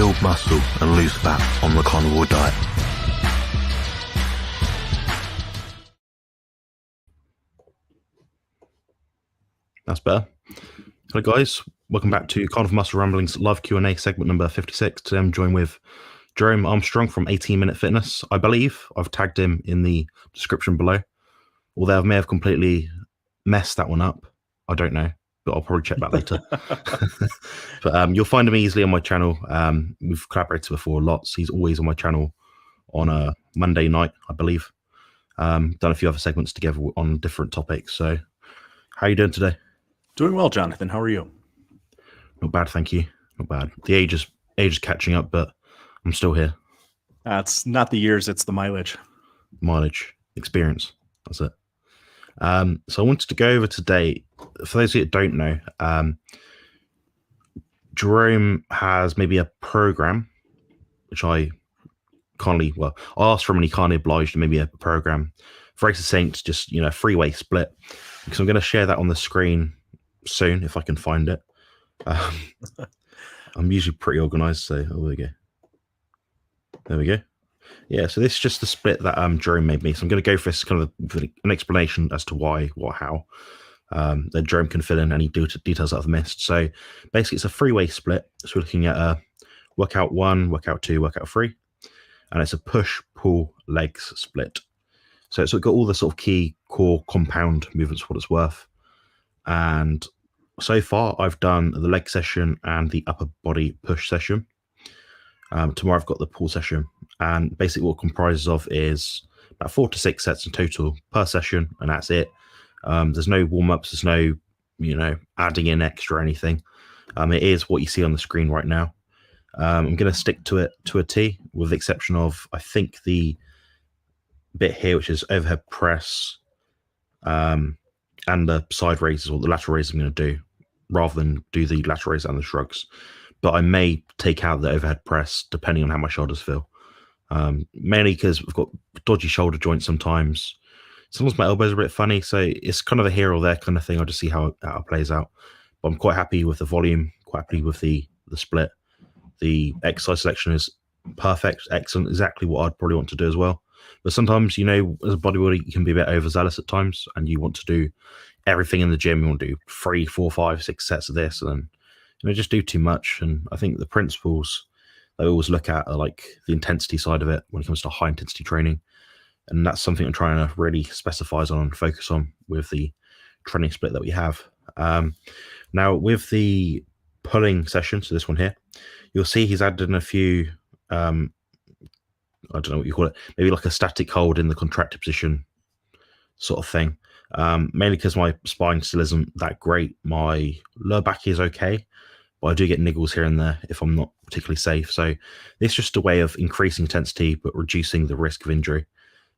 build muscle and lose fat on the carnivore diet. That's better. Hello guys, welcome back to Carnivore Muscle Ramblings live Q&A segment number 56. Today I'm joined with Jerome Armstrong from 18 Minute Fitness. I believe I've tagged him in the description below, although I may have completely messed that one up. I don't know, but I'll probably check that later. But you'll find him easily on my channel. We've collaborated before lots. He's always on my channel on a Monday night, I believe. Done a few other segments together on different topics. So how are you doing today? Doing well, Jonathan. How are you? Not bad, thank you. Not bad. The age is catching up, but I'm still here. It's not the years, it's the mileage. Mileage, experience. That's it. So I wanted to go over today, for those of you that don't know, Jerome has maybe a program, which I asked from, and he can't oblige, maybe a program, very succinct, just, a free-weight split, because I'm going to share that on the screen soon, if I can find it. I'm usually pretty organized, so there we go. There we go. Yeah, so this is just the split that Jerome made me. So I'm going to go for this kind of an explanation as to why, what, how. Then Jerome can fill in any details that I've missed. So basically, it's a free-weight split. So we're looking at workout 1, workout 2, workout 3. And it's a push-pull legs split. So it's got all the sort of key core compound movements for what it's worth. And so far, I've done the leg session and the upper body push session. Tomorrow, I've got the pull session. And basically what it comprises of is about 4 to 6 sets in total per session, and that's it. There's no warm-ups, there's no, adding in extra or anything. It is what you see on the screen right now. I'm going to stick to it to a T, with the exception of, I think, the bit here, which is overhead press, and the side raises, or the lateral raises I'm going to do, rather than do the lateral raises and the shrugs. But I may take out the overhead press, depending on how my shoulders feel. Mainly because I've got dodgy shoulder joints sometimes. Sometimes my elbows are a bit funny, so it's kind of a here or there kind of thing. I'll just see how it plays out. But I'm quite happy with the volume, quite happy with the split. The exercise selection is perfect, excellent, exactly what I'd probably want to do as well. But sometimes, as a bodybuilder, you can be a bit overzealous at times, and you want to do everything in the gym. You want to do 3, 4, 5, 6 sets of this, and then just do too much. And I think the principles that we always look at are like the intensity side of it when it comes to high intensity training. And that's something I'm trying to really specify on and focus on with the training split that we have. Now, with the pulling session, so this one here, you'll see he's added in a few, I don't know what you call it, maybe like a static hold in the contracted position sort of thing. Mainly because my spine still isn't that great. My lower back is okay, but I do get niggles here and there if I'm not particularly safe. So it's just a way of increasing intensity, but reducing the risk of injury.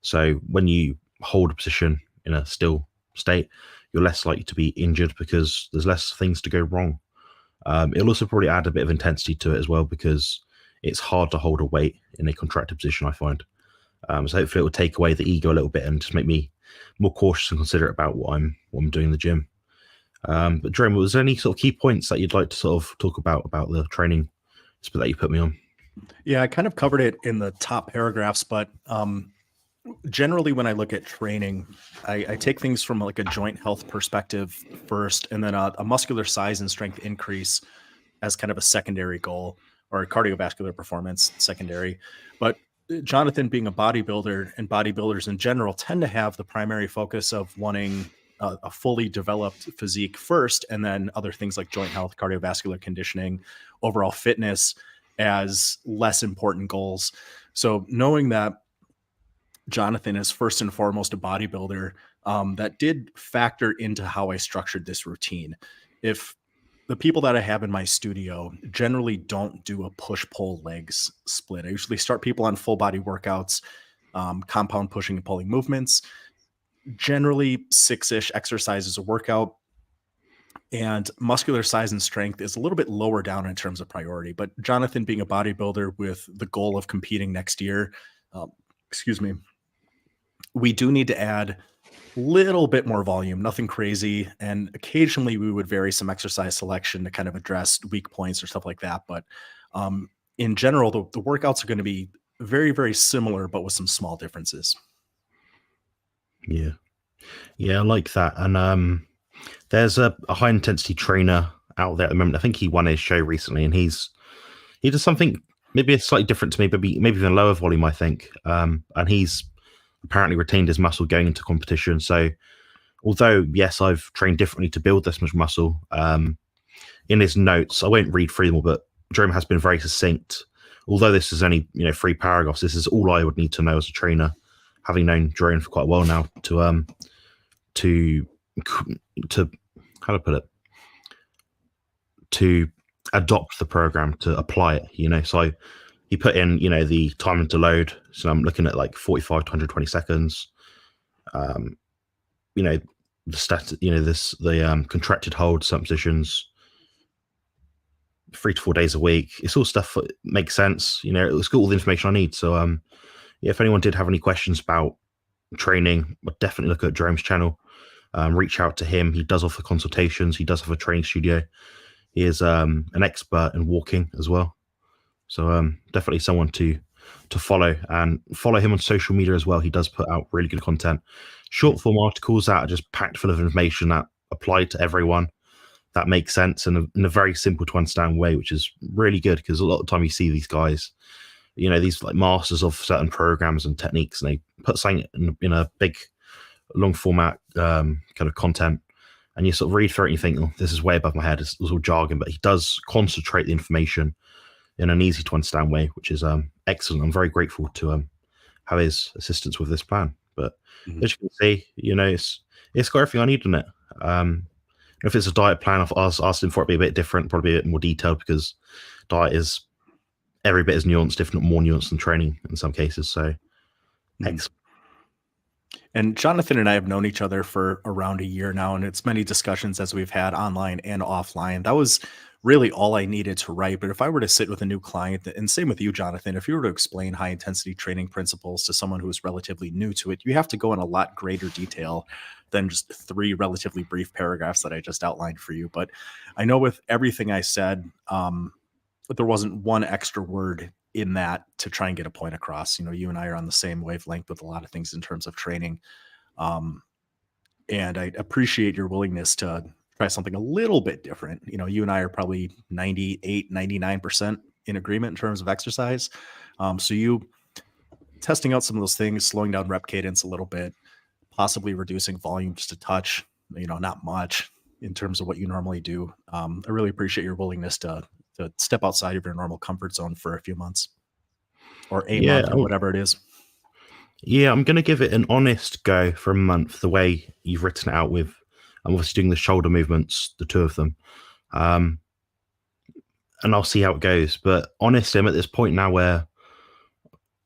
So when you hold a position in a still state, you're less likely to be injured because there's less things to go wrong. It'll also probably add a bit of intensity to it as well, because it's hard to hold a weight in a contracted position, I find. So hopefully it will take away the ego a little bit and just make me more cautious and considerate about what I'm doing in the gym. But Jerome, was there any sort of key points that you'd like to sort of talk about the training split that you put me on? Yeah, I kind of covered it in the top paragraphs, but generally when I look at training, I take things from like a joint health perspective first, and then a muscular size and strength increase as kind of a secondary goal, or cardiovascular performance secondary. But Jonathan, being a bodybuilder, and bodybuilders in general, tend to have the primary focus of wanting a fully developed physique first, and then other things like joint health, cardiovascular conditioning, overall fitness as less important goals. So knowing that Jonathan is first and foremost a bodybuilder, that did factor into how I structured this routine. If the people that I have in my studio generally don't do a push-pull legs split, I usually start people on full body workouts, compound pushing and pulling movements, generally 6-ish exercises a workout. And muscular size and strength is a little bit lower down in terms of priority. But Jonathan, being a bodybuilder with the goal of competing next year, we do need to add a little bit more volume, nothing crazy. And occasionally we would vary some exercise selection to kind of address weak points or stuff like that. But in general, the workouts are going to be very, very similar, but with some small differences. Yeah. Yeah, I like that. And there's a high intensity trainer out there at the moment. I think he won his show recently, and he does something maybe slightly different to me, maybe even lower volume, I think. And he's apparently retained his muscle going into competition. So although, yes, I've trained differently to build this much muscle, in his notes, I won't read through them all, but Jerome has been very succinct. Although this is only 3 paragraphs, this is all I would need to know as a trainer, having known Jerome for quite a while now, to how to put it, to adopt the program, to apply it. So he put in the time to load, so I'm looking at like 45 to 120 seconds. The contracted hold, some positions, 3 to 4 days a week. It's all stuff that makes sense. It's got all the information I need. So if anyone did have any questions about training, I'd definitely look at Jerome's channel. Reach out to him. He does offer consultations. He does have a training studio. He is an expert in walking as well. So definitely someone to follow, and follow him on social media as well. He does put out really good content, short form articles that are just packed full of information that apply to everyone, that makes sense in a very simple to understand way, which is really good, because a lot of the time you see these guys, these like masters of certain programs and techniques, and they put something in a big long format kind of content, and you sort of read through it and you think, oh, this is way above my head, it's all jargon. But he does concentrate the information in an easy to understand way, which is excellent. I'm very grateful to have his assistance with this plan. But as you can see, it's got everything I need in it. If it's a diet plan, I've asked him for it to be a bit different, probably a bit more detailed, because diet is every bit as nuanced, if not more nuanced, than training in some cases. So excellent. And Jonathan and I have known each other for around a year now, and it's many discussions as we've had online and offline. That was really all I needed to write. But if I were to sit with a new client, and same with you, Jonathan, if you were to explain high intensity training principles to someone who is relatively new to it, you have to go in a lot greater detail than just 3 relatively brief paragraphs that I just outlined for you. But I know with everything I said, there wasn't one extra word in that to try and get a point across. You and I are on the same wavelength with a lot of things in terms of training. And I appreciate your willingness to try something a little bit different. You and I are probably 98, 99% in agreement in terms of exercise. So you testing out some of those things, slowing down rep cadence a little bit, possibly reducing volume just a touch, not much in terms of what you normally do. I really appreciate your willingness to step outside of your normal comfort zone for a few months or a month or whatever it is. Yeah, I'm going to give it an honest go for a month, the way you've written it out with, I'm obviously doing the shoulder movements, the 2 of them. And I'll see how it goes. But honestly, I'm at this point now where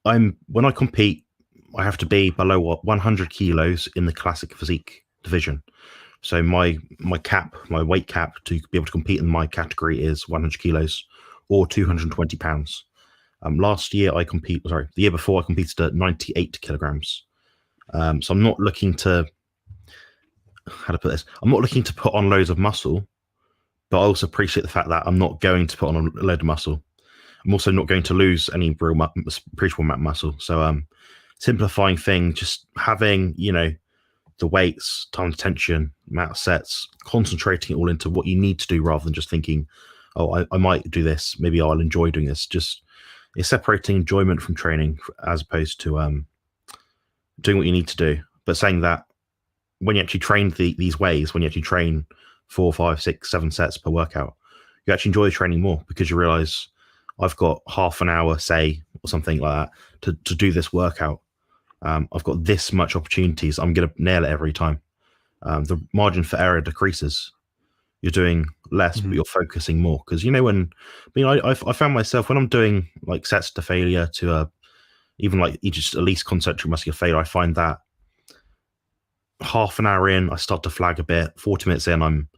when I compete, I have to be below 100 kilos in the classic physique division. So my weight cap to be able to compete in my category is 100 kilos or 220 pounds. The year before I competed at 98 kilograms. So I'm not looking to, I'm not looking to put on loads of muscle, but I also appreciate the fact that I'm not going to put on a load of muscle. I'm also not going to lose any real appreciable amount of muscle. So simplifying thing, just having, the weights, time to tension, amount of sets, concentrating it all into what you need to do rather than just thinking, oh, I might do this, maybe I'll enjoy doing this. Just it's separating enjoyment from training as opposed to doing what you need to do. But saying that when you actually train these ways, when you actually train 4, 5, 6, 7 sets per workout, you actually enjoy the training more, because you realize I've got half an hour, say, or something like that to do this workout. I've got this much opportunities. I'm going to nail it every time. The margin for error decreases. You're doing less, but you're focusing more. Because I found myself when I'm doing like sets to failure to even like just at least concentric muscular failure, I find that half an hour in, I start to flag a bit. 40 minutes in, I'm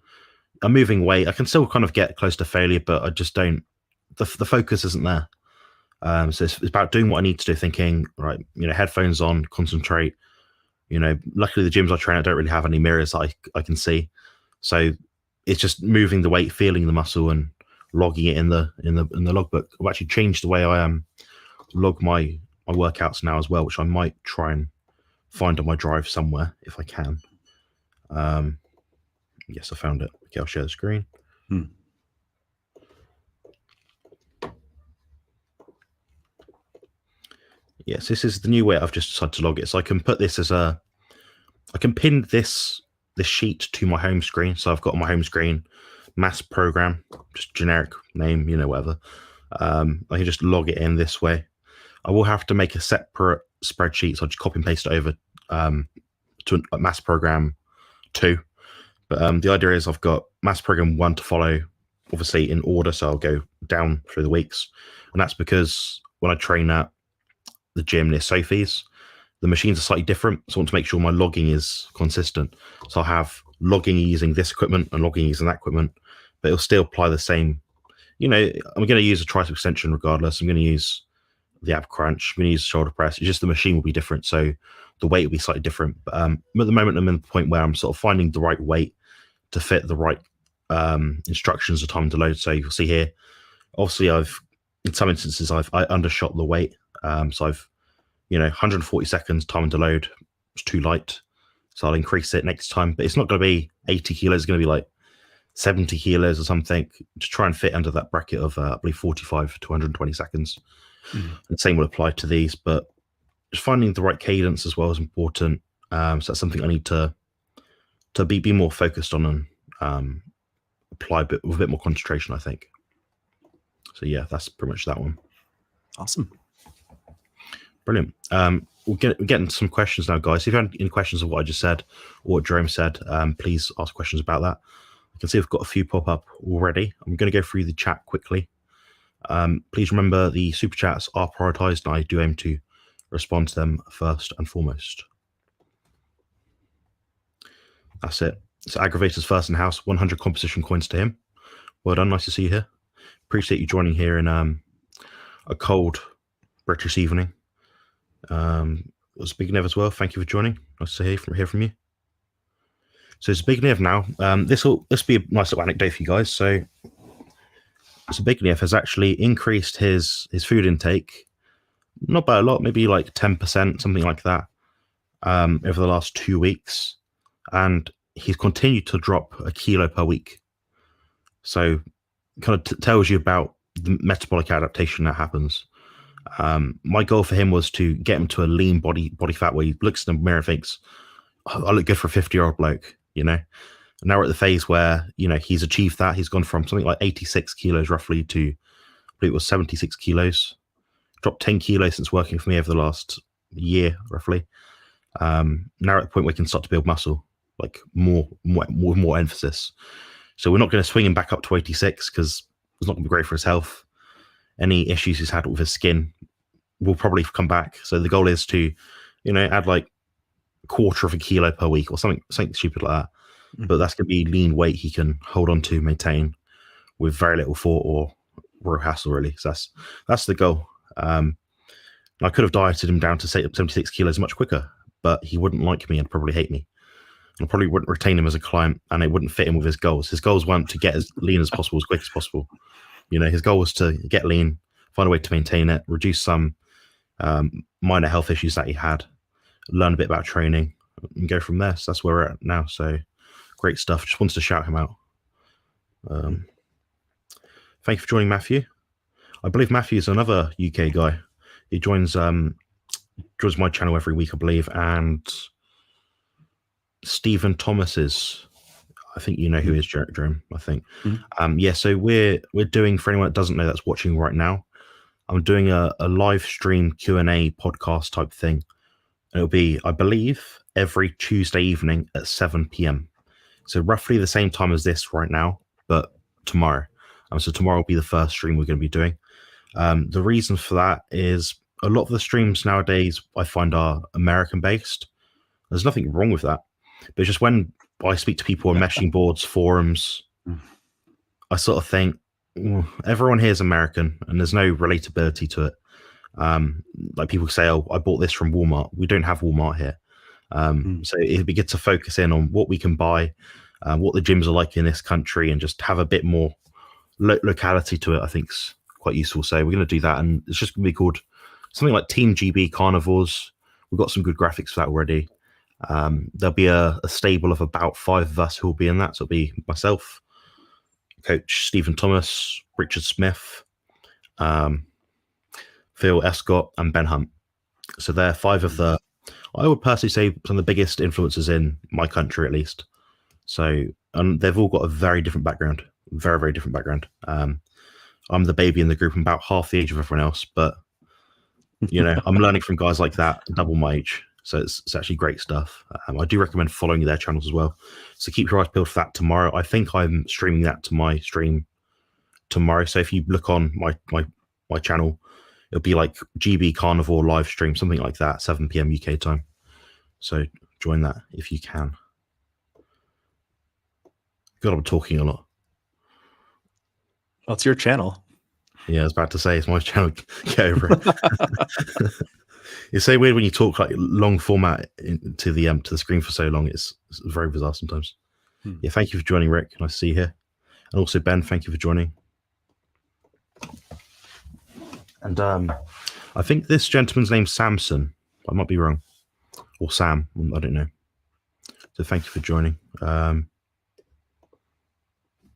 moving weight. I can still kind of get close to failure, but I just don't. The focus isn't there. So it's about doing what I need to do, thinking, right, headphones on, concentrate. Luckily the gyms I train at don't really have any mirrors that I can see. So it's just moving the weight, feeling the muscle, and logging it in the logbook. I've actually changed the way I log my workouts now as well, which I might try and find on my drive somewhere if I can. Yes, I found it. Okay, I'll share the screen. Yes, this is the new way I've just decided to log it. So I can put this as I can pin this sheet to my home screen. So I've got on my home screen, mass program, just generic name, whatever. I can just log it in this way. I will have to make a separate spreadsheet. So I'll just copy and paste it over to a mass program 2. But the idea is I've got mass program 1 to follow, obviously in order. So I'll go down through the weeks. And that's because when I train at the gym near Sophie's, the machines are slightly different. So I want to make sure my logging is consistent. So I'll have logging using this equipment and logging using that equipment, but it'll still apply the same. I'm going to use a tricep extension regardless. I'm going to use the ab crunch. I'm going to use shoulder press. It's just the machine will be different. So the weight will be slightly different. But at the moment, I'm in the point where I'm sort of finding the right weight to fit the right instructions of time to load. So you'll see here, obviously in some instances, I undershot the weight. So I've, 140 seconds time to load. It's too light. So I'll increase it next time, but it's not going to be 80 kilos. It's going to be like 70 kilos or something to try and fit under that bracket of, I believe 45 to 120 seconds. And same will apply to these, but just finding the right cadence as well is important. So that's something I need to be more focused on and apply with a bit more concentration, I think. So yeah, that's pretty much that one. Awesome. Brilliant. We're getting some questions now, guys. If you have any questions of what I just said or what Jerome said, please ask questions about that. I can see I've got a few pop up already. I'm going to go through the chat quickly. Please remember the super chats are prioritized, and I do aim to respond to them first and foremost. That's it. So Aggravator's first in house, 100 composition coins to him. Well done. Nice to see you here. Appreciate you joining here in a cold British evening. Speaking of as well, thank you for joining. Nice to hear from you. So Zbigniew now, this will be a nice little anecdote for you guys. So Zbigniew has actually increased his food intake, not by a lot, maybe like 10%, something like that, over the last 2 weeks, and he's continued to drop a kilo per week. So kind of tells you about the metabolic adaptation that happens. My goal for him was to get him to a lean body fat where he looks in the mirror and thinks, oh, I look good for a 50-year-old bloke, And now we're at the phase where, he's achieved that. He's gone from something like 86 kilos roughly to, I believe it was 76 kilos. Dropped 10 kilos since working for me over the last year, roughly. Now we're at the point where we can start to build muscle, like more emphasis. So we're not going to swing him back up to 86 because it's not going to be great for his health. Any issues he's had with his skin will probably come back. So the goal is to, add like a quarter of a kilo per week or something stupid like that. But that's going to be lean weight he can hold on to, maintain with very little thought or real hassle, really. So that's the goal. I could have dieted him down to 76 kilos much quicker, but he wouldn't like me and probably hate me. And I probably wouldn't retain him as a client, and it wouldn't fit in with his goals. His goals weren't to get as lean as possible, as quick as possible. His goal was to get lean, find a way to maintain it, reduce some minor health issues that he had, learn a bit about training, and go from there. So that's where we're at now. So great stuff. Just wanted to shout him out. Thank you for joining, Matthew. I believe Matthew is another UK guy. He joins my channel every week, I believe, and Stephen Thomas is, I think you know who is Jerome, I think. Yeah, so we're doing, for anyone that doesn't know that's watching right now, I'm doing a live stream Q&A podcast type thing. And it'll be, I believe, every Tuesday evening at 7 p.m. So roughly the same time as this right now, but tomorrow. So tomorrow will be the first stream we're going to be doing. The reason for that is a lot of the streams nowadays I find are American based. There's nothing wrong with that. But it's just when I speak to people on meshing boards, forums, I sort of think, everyone here is American and there's no relatability to it. Like people say, oh, I bought this from Walmart. We don't have Walmart here. So it'd be good to focus in on what we can buy, what the gyms are like in this country, and just have a bit more locality to it, I think, is quite useful. So we're going to do that, and it's just going to be called something like Team GB Carnivores. We've got some good graphics for that already. There'll be a stable of about 5 of us who will be in that. So it'll be myself, Coach Stephen Thomas, Richard Smith, Phil Escott, and Ben Hunt. So they're 5 of the, I would personally say, some of the biggest influencers in my country, at least. So they've all got a very different background, very, very different background. I'm the baby in the group. I'm about half the age of everyone else, but I'm learning from guys like that, double my age. So it's actually great stuff. I do recommend following their channels as well. So keep your eyes peeled for that tomorrow. I think I'm streaming that to my stream tomorrow. So if you look on my channel, it'll be like GB Carnivore live stream, something like that, 7 p.m. UK time. So join that if you can. God, I'm talking a lot. Well, it's your channel. Yeah, I was about to say, it's my channel. Get over it. It's so weird when you talk like long format to the screen for so long. It's very bizarre sometimes. Yeah, thank you for joining, Rick. Nice to see you here. And also, Ben, thank you for joining. And I think this gentleman's name's Samson. I might be wrong. Or Sam. I don't know. So thank you for joining.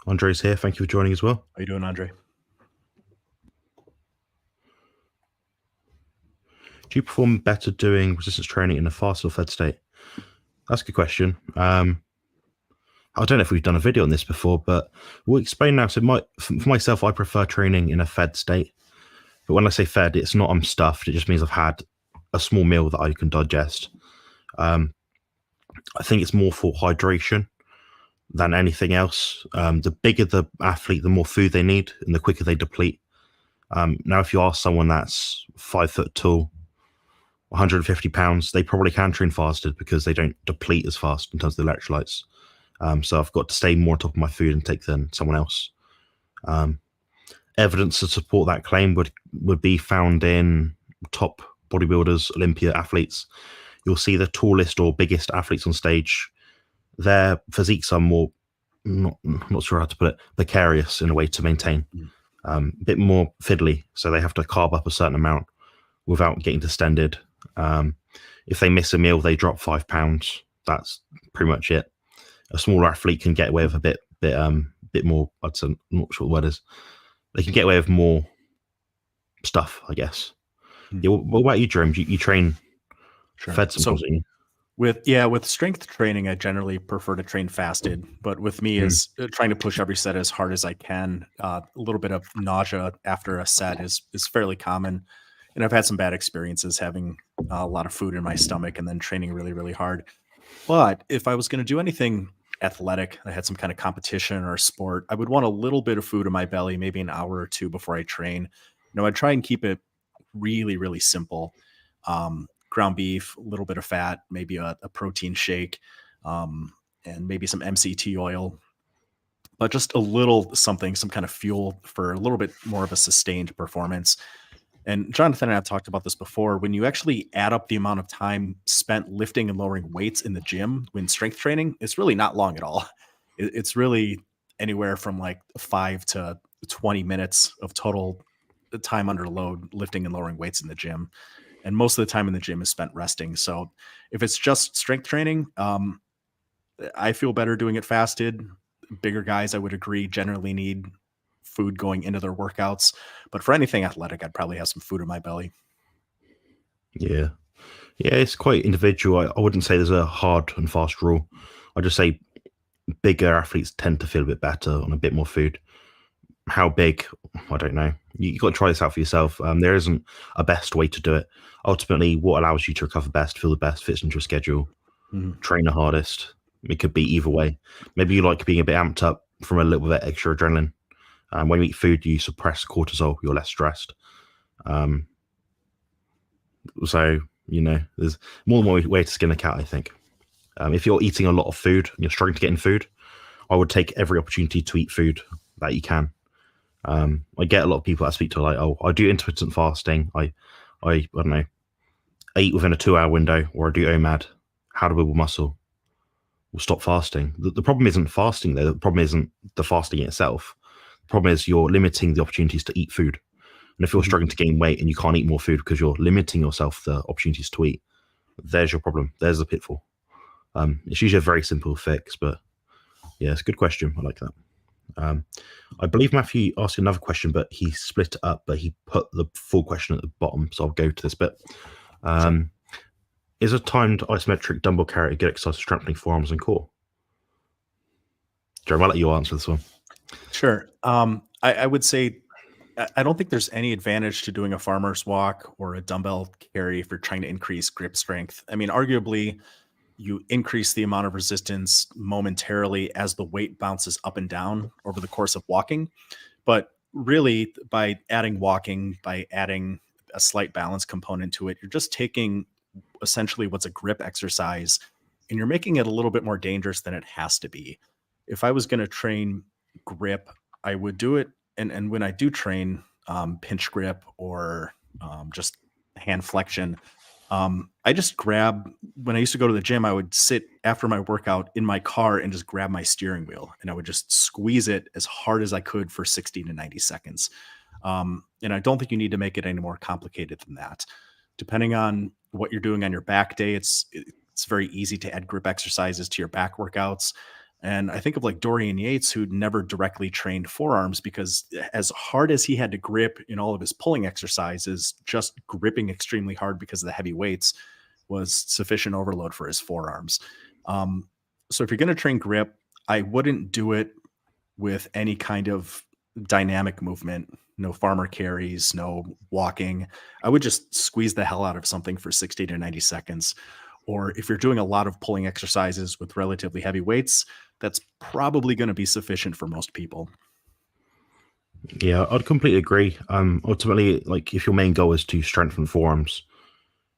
Andre's here. Thank you for joining as well. How you doing, Andre? Do you perform better doing resistance training in a fasted or fed state? That's a good question. I don't know if we've done a video on this before, but we'll explain now. So for myself, I prefer training in a fed state. But when I say fed, it's not I'm stuffed. It just means I've had a small meal that I can digest. I think it's more for hydration than anything else. The bigger the athlete, the more food they need and the quicker they deplete. Now, if you ask someone that's 5 foot tall, 150 pounds, they probably can train fasted because they don't deplete as fast in terms of the electrolytes. So I've got to stay more on top of my food intake than someone else. Evidence to support that claim would be found in top bodybuilders, Olympia athletes. You'll see the tallest or biggest athletes on stage. Their physiques are more, not sure how to put it, precarious in a way to maintain. A bit more fiddly, so they have to carb up a certain amount without getting distended. If they miss a meal, they drop 5 pounds. That's pretty much it. A smaller athlete can get away with a bit more. I'm not sure what the word is. They can get away with more stuff, I guess. Yeah. What about you, Jerome? You train fed sometimes, don't you? With strength training, I generally prefer to train fasted, but with me is trying to push every set as hard as I can. A little bit of nausea after a set is fairly common. And I've had some bad experiences having a lot of food in my stomach and then training really, really hard. But if I was going to do anything athletic, I had some kind of competition or sport, I would want a little bit of food in my belly, maybe an hour or two before I train. I'd try and keep it really, really simple. Ground beef, a little bit of fat, maybe a protein shake, and maybe some MCT oil, but just a little something, some kind of fuel for a little bit more of a sustained performance. And Jonathan and I have talked about this before. When you actually add up the amount of time spent lifting and lowering weights in the gym when strength training, it's really not long at all. It's really anywhere from like 5 to 20 minutes of total time under load lifting and lowering weights in the gym. And most of the time in the gym is spent resting. So if it's just strength training, I feel better doing it fasted. Bigger guys, I would agree, generally need food going into their workouts. But for anything athletic, I'd probably have some food in my belly. Yeah, it's quite individual. I wouldn't say there's a hard and fast rule. I'd just say bigger athletes tend to feel a bit better on a bit more food. How big? I don't know. You got to try this out for yourself. There isn't a best way to do it. Ultimately, what allows you to recover best, feel the best, fits into your schedule, train the hardest. It could be either way. Maybe you like being a bit amped up from a little bit extra adrenaline. When you eat food, you suppress cortisol. You're less stressed. So, there's more than one way to skin a cat, I think. If you're eating a lot of food and you're struggling to get in food, I would take every opportunity to eat food that you can. I get a lot of people that I speak to like, oh, I do intermittent fasting. I don't know, I eat within a 2-hour window, or I do OMAD. How to build muscle? We'll stop fasting. The problem isn't fasting though. The problem isn't the fasting itself. Problem is you're limiting the opportunities to eat food. And if you're struggling to gain weight and you can't eat more food because you're limiting yourself the opportunities to eat, there's your problem. There's the pitfall. It's usually a very simple fix, but yeah, it's a good question. I like that. I believe Matthew asked another question, but he split it up, but he put the full question at the bottom. So I'll go to this bit. Sure. Is a timed isometric dumbbell carry a good exercise for strengthening forearms and core? Jerome, I'll let you answer this one. Sure. I would say I don't think there's any advantage to doing a farmer's walk or a dumbbell carry if you're trying to increase grip strength. I mean, arguably, you increase the amount of resistance momentarily as the weight bounces up and down over the course of walking. But really, by adding walking, by adding a slight balance component to it, you're just taking essentially what's a grip exercise and you're making it a little bit more dangerous than it has to be. If I was going to train grip, I would do it. And when I do train pinch grip or just hand flexion, I just grab, when I used to go to the gym, I would sit after my workout in my car and just grab my steering wheel and I would just squeeze it as hard as I could for 60 to 90 seconds. And I don't think you need to make it any more complicated than that. Depending on what you're doing on your back day, it's very easy to add grip exercises to your back workouts. And I think of like Dorian Yates, who never directly trained forearms because as hard as he had to grip in all of his pulling exercises, just gripping extremely hard because of the heavy weights was sufficient overload for his forearms. So if you're going to train grip, I wouldn't do it with any kind of dynamic movement, no farmer carries, no walking. I would just squeeze the hell out of something for 60 to 90 seconds. Or if you're doing a lot of pulling exercises with relatively heavy weights, that's probably going to be sufficient for most people. Yeah, I'd completely agree. Ultimately, like if your main goal is to strengthen forearms,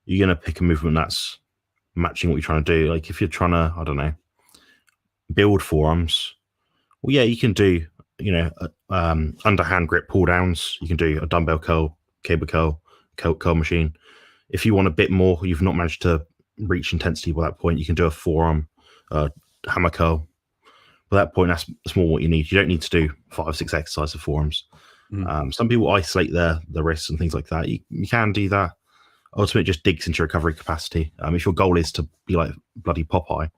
you're going to pick a movement that's matching what you're trying to do. Like if you're trying to, I don't know, build forearms, well, yeah, you can do, underhand grip pull downs. You can do a dumbbell curl, cable curl machine. If you want a bit more, you've not managed to reach intensity by that point, you can do a forearm hammer curl. By that point, that's more what you need. You don't need to do 5 6 exercises of forearms. Some people isolate their wrists and things like that. You can do that. Ultimately, it just digs into recovery capacity. If your goal is to be like bloody Popeye,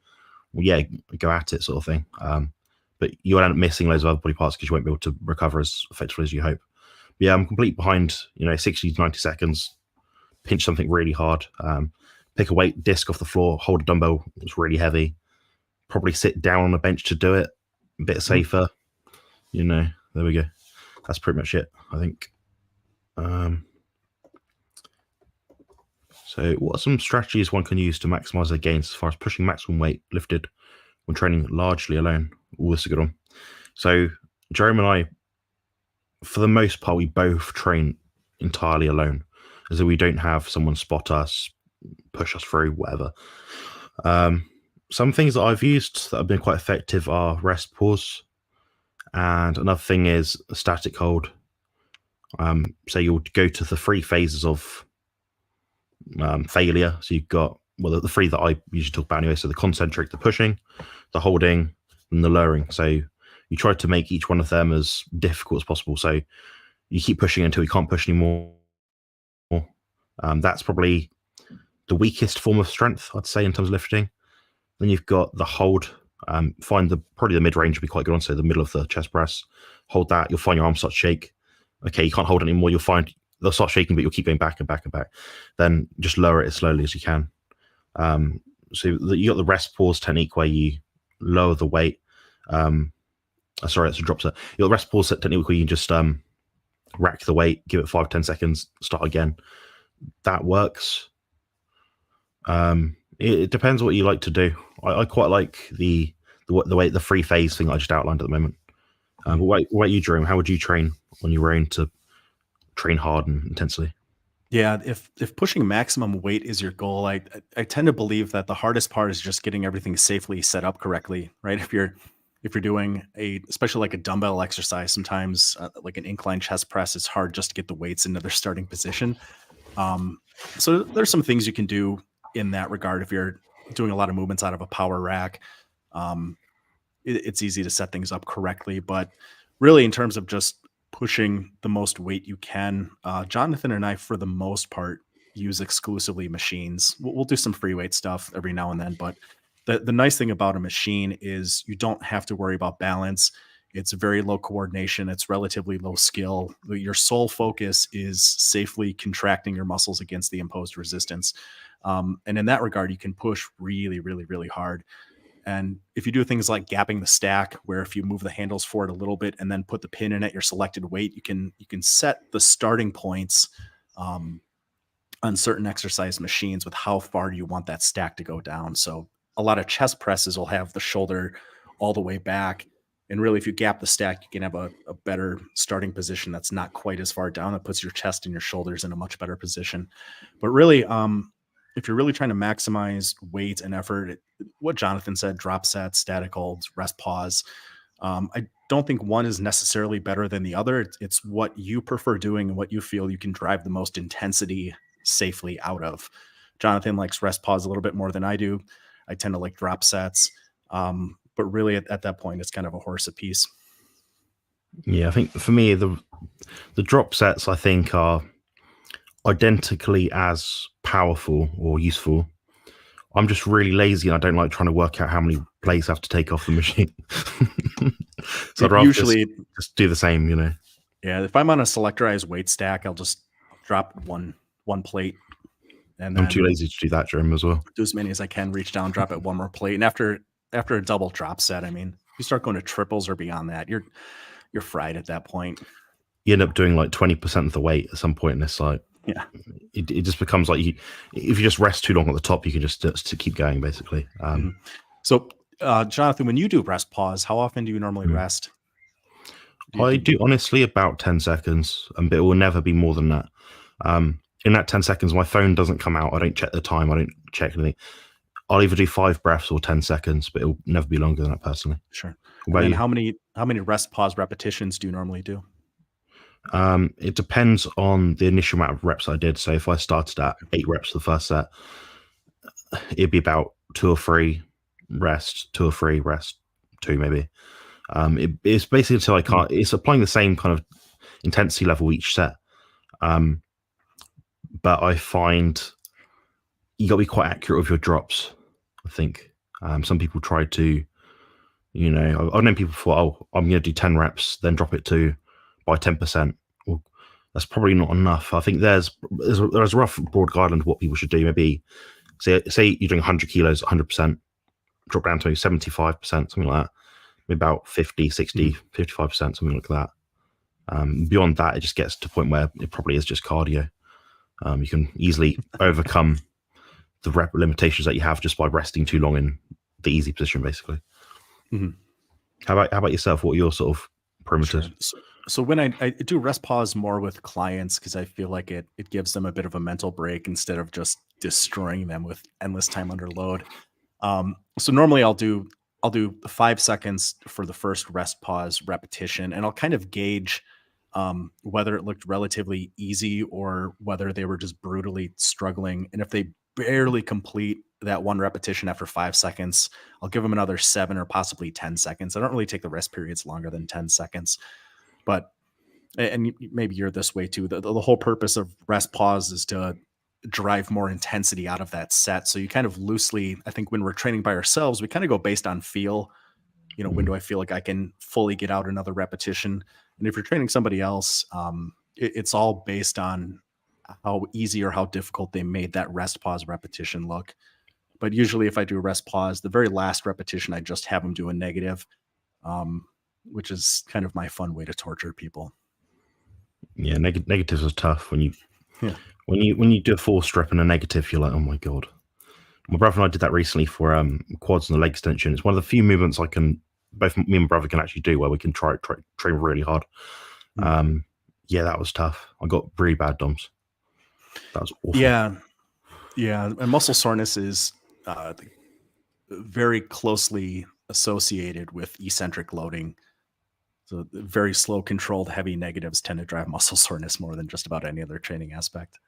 well, yeah, go at it, sort of thing. But you'll end up missing loads of other body parts because you won't be able to recover as effectively as you hope. But yeah, I'm completely behind. 60 to 90 seconds. Pinch something really hard. Pick a weight disc off the floor. Hold a dumbbell that's really heavy. Probably sit down on a bench to do it. A bit safer. There we go. That's pretty much it, I think. So what are some strategies one can use to maximize their gains as far as pushing maximum weight lifted when training largely alone? Oh, this is a good one. So Jerome and I, for the most part, we both train entirely alone, as though we don't have someone spot us, push us through, whatever. Some things that I've used that have been quite effective are rest pause. And another thing is a static hold. So you'll go to the 3 phases of failure. So you've got, the 3 that I usually talk about anyway. So the concentric, the pushing, the holding, and the lowering. So you try to make each one of them as difficult as possible. So you keep pushing until you can't push anymore. That's probably the weakest form of strength, I'd say, in terms of lifting. Then you've got the hold. Find probably the mid-range would be quite good on, so the middle of the chest press. Hold that. You'll find your arms start to shake. Okay, you can't hold it anymore. You'll find they'll start shaking, but you'll keep going back and back and back. Then just lower it as slowly as you can. So you got the rest pause technique where you lower the weight. Sorry, that's a drop set. You got the rest pause technique where you just rack the weight, give it 5-10 seconds, start again. That works. It depends what you like to do. I quite like the 3 phase thing I just outlined at the moment. But what about you, Jerome? How would you train on your own to train hard and intensely? Yeah, if pushing maximum weight is your goal, I tend to believe that the hardest part is just getting everything safely set up correctly, right? If you're doing especially like a dumbbell exercise, sometimes like an incline chest press, it's hard just to get the weights into their starting position. So there's some things you can do in that regard. If you're doing a lot of movements out of a power rack, it's easy to set things up correctly. But really in terms of just pushing the most weight you can, Jonathan and I, for the most part, use exclusively machines. We'll do some free weight stuff every now and then, but the nice thing about a machine is you don't have to worry about balance. It's very low coordination. It's relatively low skill. Your sole focus is safely contracting your muscles against the imposed resistance. And in that regard, you can push really, really, really hard. And if you do things like gapping the stack, where if you move the handles forward a little bit and then put the pin in at your selected weight, you can set the starting points on certain exercise machines with how far you want that stack to go down. So a lot of chest presses will have the shoulder all the way back. And really, if you gap the stack, you can have a better starting position that's not quite as far down. That puts your chest and your shoulders in a much better position. But really, if you're really trying to maximize weight and effort, what Jonathan said, drop sets, static holds, rest pause. I don't think one is necessarily better than the other. It's what you prefer doing and what you feel you can drive the most intensity safely out of. Jonathan likes rest pause a little bit more than I do. I tend to like drop sets. But really at that point, it's kind of a horse apiece. Yeah, I think for me, the drop sets, I think, are identically as powerful or useful. I'm just really lazy and I don't like trying to work out how many plates I have to take off the machine. So I'd rather usually just do the same, you know. Yeah, if I'm on a selectorized weight stack, I'll just drop one plate. And then I'm too lazy to do that, Jerome, as well. Do as many as I can, reach down, drop it one more plate. And after a double drop set, I mean, you start going to triples or beyond that, you're fried at that point. You end up doing like 20% of the weight at some point in this, like, yeah, it just becomes like if you just rest too long at the top, you can just to keep going, basically. So, Jonathan, when you do rest pause, how often do you normally rest? I do honestly about 10 seconds, but it will never be more than that. In that 10 seconds, my phone doesn't come out. I don't check the time. I don't check anything. I'll either do 5 breaths or 10 seconds, but it'll never be longer than that personally. Sure. And how many rest pause repetitions do you normally do? It depends on the initial amount of reps I did. So if I started at 8 reps for the first set, it'd be about 2 or 3 rest, 2 or 3 rest, 2 maybe. It's basically until I can't. It's applying the same kind of intensity level each set. But I find you got to be quite accurate with your drops, I think. Some people try to, you know, I've known people before, I'm going to do 10 reps, then drop it to by 10%. Well, that's probably not enough. I think there's a rough broad guideline of what people should do. Maybe say you're doing 100 kilos, 100%, drop down to 75%, something like that. Maybe about 50, 60, 55%, something like that. Beyond that, it just gets to a point where it probably is just cardio. You can easily overcome the rep limitations that you have just by resting too long in the easy position, basically. Mm-hmm. How about yourself? What are your sort of parameters? Sure. So when I do rest pause more with clients, because I feel like it gives them a bit of a mental break instead of just destroying them with endless time under load. So normally I'll do 5 seconds for the first rest pause repetition, and I'll kind of gauge whether it looked relatively easy or whether they were just brutally struggling. And if they barely complete that one repetition after 5 seconds, I'll give them another 7 or possibly 10 seconds. I don't really take the rest periods longer than 10 seconds. But, and maybe you're this way too, the whole purpose of rest pause is to drive more intensity out of that set. So you kind of loosely, I think when we're training by ourselves, we kind of go based on feel. You know, when do I feel like I can fully get out another repetition? And if you're training somebody else, it's all based on how easy or how difficult they made that rest pause repetition look. But usually if I do a rest pause, the very last repetition, I just have them do a negative, which is kind of my fun way to torture people. Yeah, negatives are tough when you do a forced rep and a negative, you're like, oh my God. My brother and I did that recently for quads and the leg extension. It's one of the few movements both me and my brother can actually do where we can train really hard. Yeah, that was tough. I got really bad DOMs. That was awful. Yeah. And muscle soreness is very closely associated with eccentric loading. So very slow, controlled, heavy negatives tend to drive muscle soreness more than just about any other training aspect.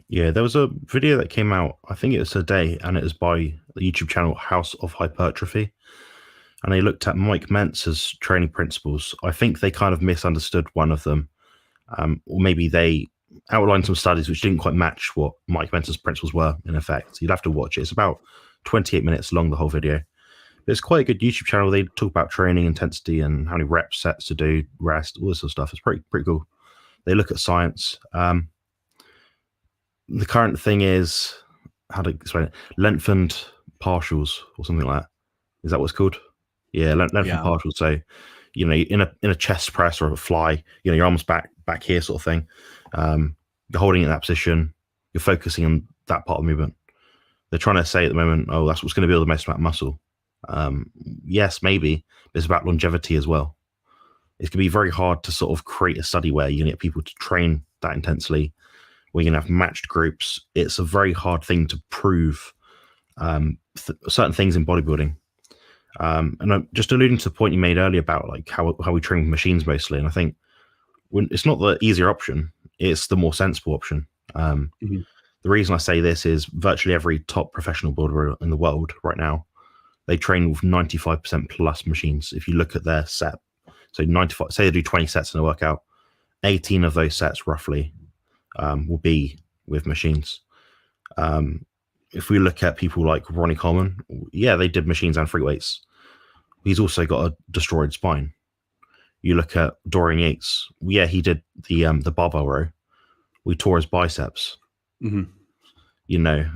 Yeah, there was a video that came out, I think it was today, and it was by the YouTube channel House of Hypertrophy. and they looked at Mike Mentz's training principles. I think they kind of misunderstood one of them, or maybe they outlined some studies which didn't quite match what Mike Mentz's principles were in effect. You'd have to watch it. It's about 28 minutes long, the whole video. But it's quite a good YouTube channel. They talk about training intensity and how many reps, sets to do, rest, all this sort of stuff. It's pretty cool. They look at science. The current thing is, how to explain it, lengthened partials or something like that. Is that what it's called? Yeah, lengthened partials. So, you know, in a chest press or a fly, you know, your arms back here sort of thing. You're holding it in that position. You're focusing on that part of the movement. They're trying to say at the moment, oh, that's what's going to build the most amount of muscle. Yes, maybe, but it's about longevity as well. It's going to be very hard to sort of create a study where you can get people to train that intensely, where you're going to have matched groups. It's a very hard thing to prove certain things in bodybuilding. And I'm just alluding to the point you made earlier about like how we train with machines mostly. And I think it's not the easier option, it's the more sensible option. The reason I say this is virtually every top professional bodybuilder in the world right now, they train with 95% plus machines. If you look at their set, so 95, say they do 20 sets in a workout, 18 of those sets roughly will be with machines. If we look at people like Ronnie Coleman, yeah, they did machines and free weights. He's also got a destroyed spine. You look at Dorian Yates, yeah, he did the barbell row. We tore his biceps. You know,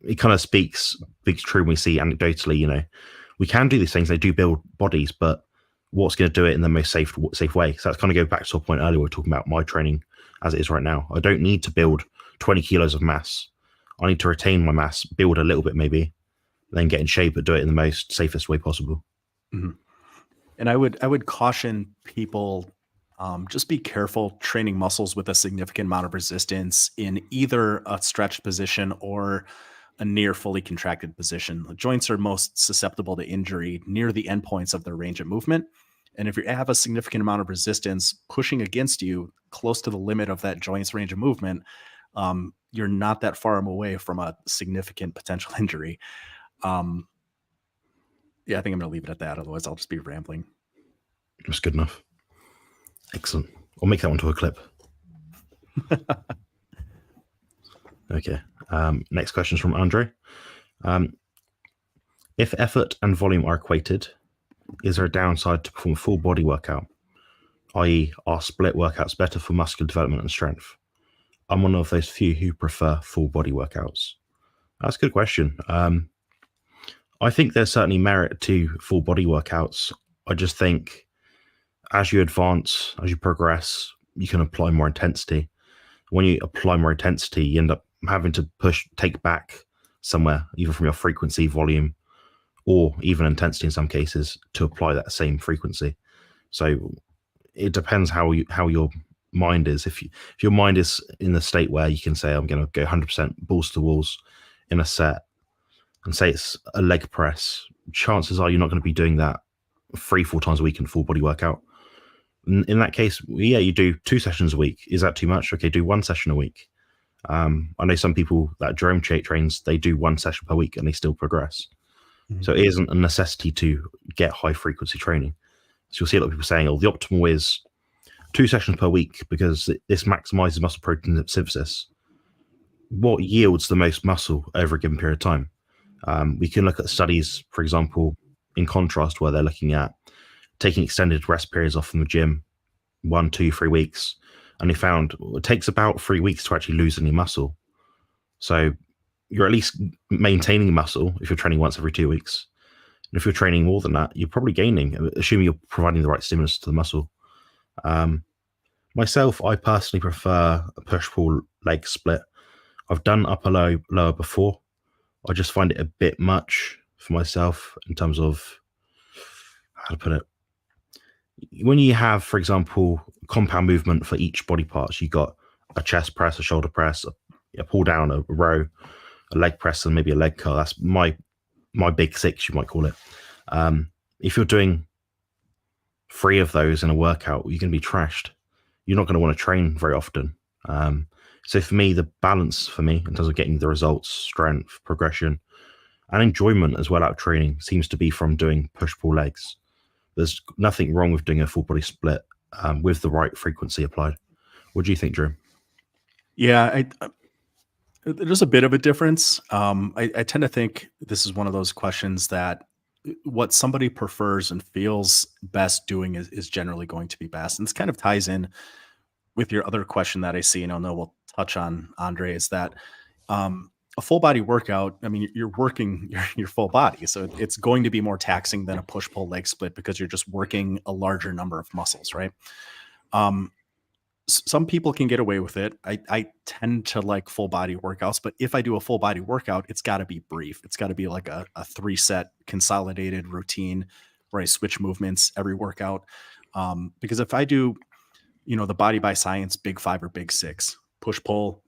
it kind of speaks true when we see anecdotally, you know, we can do these things. They do build bodies, but what's going to do it in the most safe way? So that's kind of go back to a point earlier we were talking about my training as it is right now. I don't need to build 20 kilos of mass. I need to retain my mass, build a little bit maybe, then get in shape, but do it in the most safest way possible. And I would caution people, just be careful training muscles with a significant amount of resistance in either a stretched position or a near fully contracted position. The joints are most susceptible to injury near the endpoints of their range of movement. And if you have a significant amount of resistance pushing against you close to the limit of that joint's range of movement, you're not that far away from a significant potential injury. Yeah, I think I'm going to leave it at that. Otherwise, I'll just be rambling. That's good enough. Excellent. I'll make that one to a clip. Okay. Next question is from Andre. If effort and volume are equated, is there a downside to perform a full body workout? I.e., are split workouts better for muscular development and strength? I'm one of those few who prefer full body workouts. That's a good question. I think there's certainly merit to full body workouts. I just think as you advance, as you progress, you can apply more intensity. When you apply more intensity, you end up having to take back somewhere, either from your frequency, volume, or even intensity in some cases, to apply that same frequency. So it depends how your mind is. If your mind is in the state where you can say, I'm going to go 100% balls to walls in a set, and say it's a leg press, chances are you're not going to be doing that 3-4 times a week in full body workout. In that case, yeah, you do 2 sessions a week. Is that too much? Okay, do 1 session a week. I know some people that Jerome trains, they do 1 session per week and they still progress. So it isn't a necessity to get high frequency training. So you'll see a lot of people saying, oh, the optimal is 2 sessions per week because this maximizes muscle protein synthesis. What yields the most muscle over a given period of time? We can look at studies, for example, in contrast, where they're looking at taking extended rest periods off from the gym, 1, 2, 3 weeks, and they found it takes about 3 weeks to actually lose any muscle. So you're at least maintaining muscle if you're training once every 2 weeks. And if you're training more than that, you're probably gaining, assuming you're providing the right stimulus to the muscle. Myself, I personally prefer a push-pull leg split. I've done upper lower before. I just find it a bit much for myself in terms of, how to put it, when you have, for example, compound movement for each body part, you got a chest press, a shoulder press, a pull down, a row, a leg press, and maybe a leg curl. That's my big 6, you might call it. If you're doing 3 of those in a workout, you're going to be trashed. You're not going to want to train very often. So for me, the balance for me in terms of getting the results, strength, progression, and enjoyment as well out of training seems to be from doing push-pull legs. There's nothing wrong with doing a full body split with the right frequency applied. What do you think, Drew? Yeah, there's a bit of a difference. I tend to think this is one of those questions that what somebody prefers and feels best doing is generally going to be best. And this kind of ties in with your other question that I see, and I know we'll touch on, Andre, is that a full body workout, I mean, you're working your full body. So it's going to be more taxing than a push pull leg split because you're just working a larger number of muscles, right? Some people can get away with it. I tend to like full body workouts, but if I do a full body workout, it's got to be brief. It's got to be like a 3-set consolidated routine where I switch movements every workout. Because if I do, the Body by Science big 5 or big 6, push pull,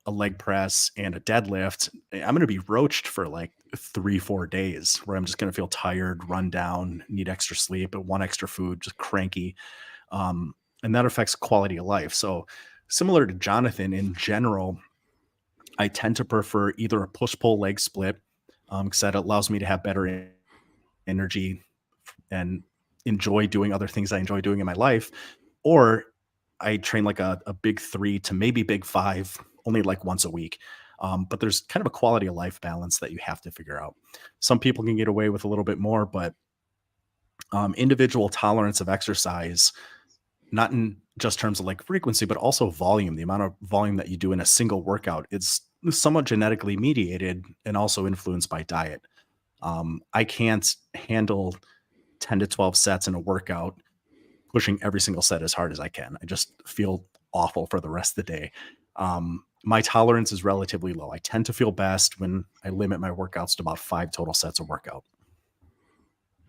a leg press and a deadlift, I'm going to be roached for like 3-4 days where I'm just going to feel tired, run down, need extra sleep, but want extra food, just cranky. And that affects quality of life. So similar to Jonathan, in general, I tend to prefer either a push-pull leg split because that allows me to have better energy and enjoy doing other things I enjoy doing in my life, or I train like a big 3 to maybe big 5, only like once a week. But there's kind of a quality of life balance that you have to figure out. Some people can get away with a little bit more, but individual tolerance of exercise, not in just terms of like frequency, but also volume, the amount of volume that you do in a single workout, it's somewhat genetically mediated and also influenced by diet. I can't handle 10 to 12 sets in a workout, pushing every single set as hard as I can. I just feel awful for the rest of the day. My tolerance is relatively low. I tend to feel best when I limit my workouts to about 5 total sets of workout.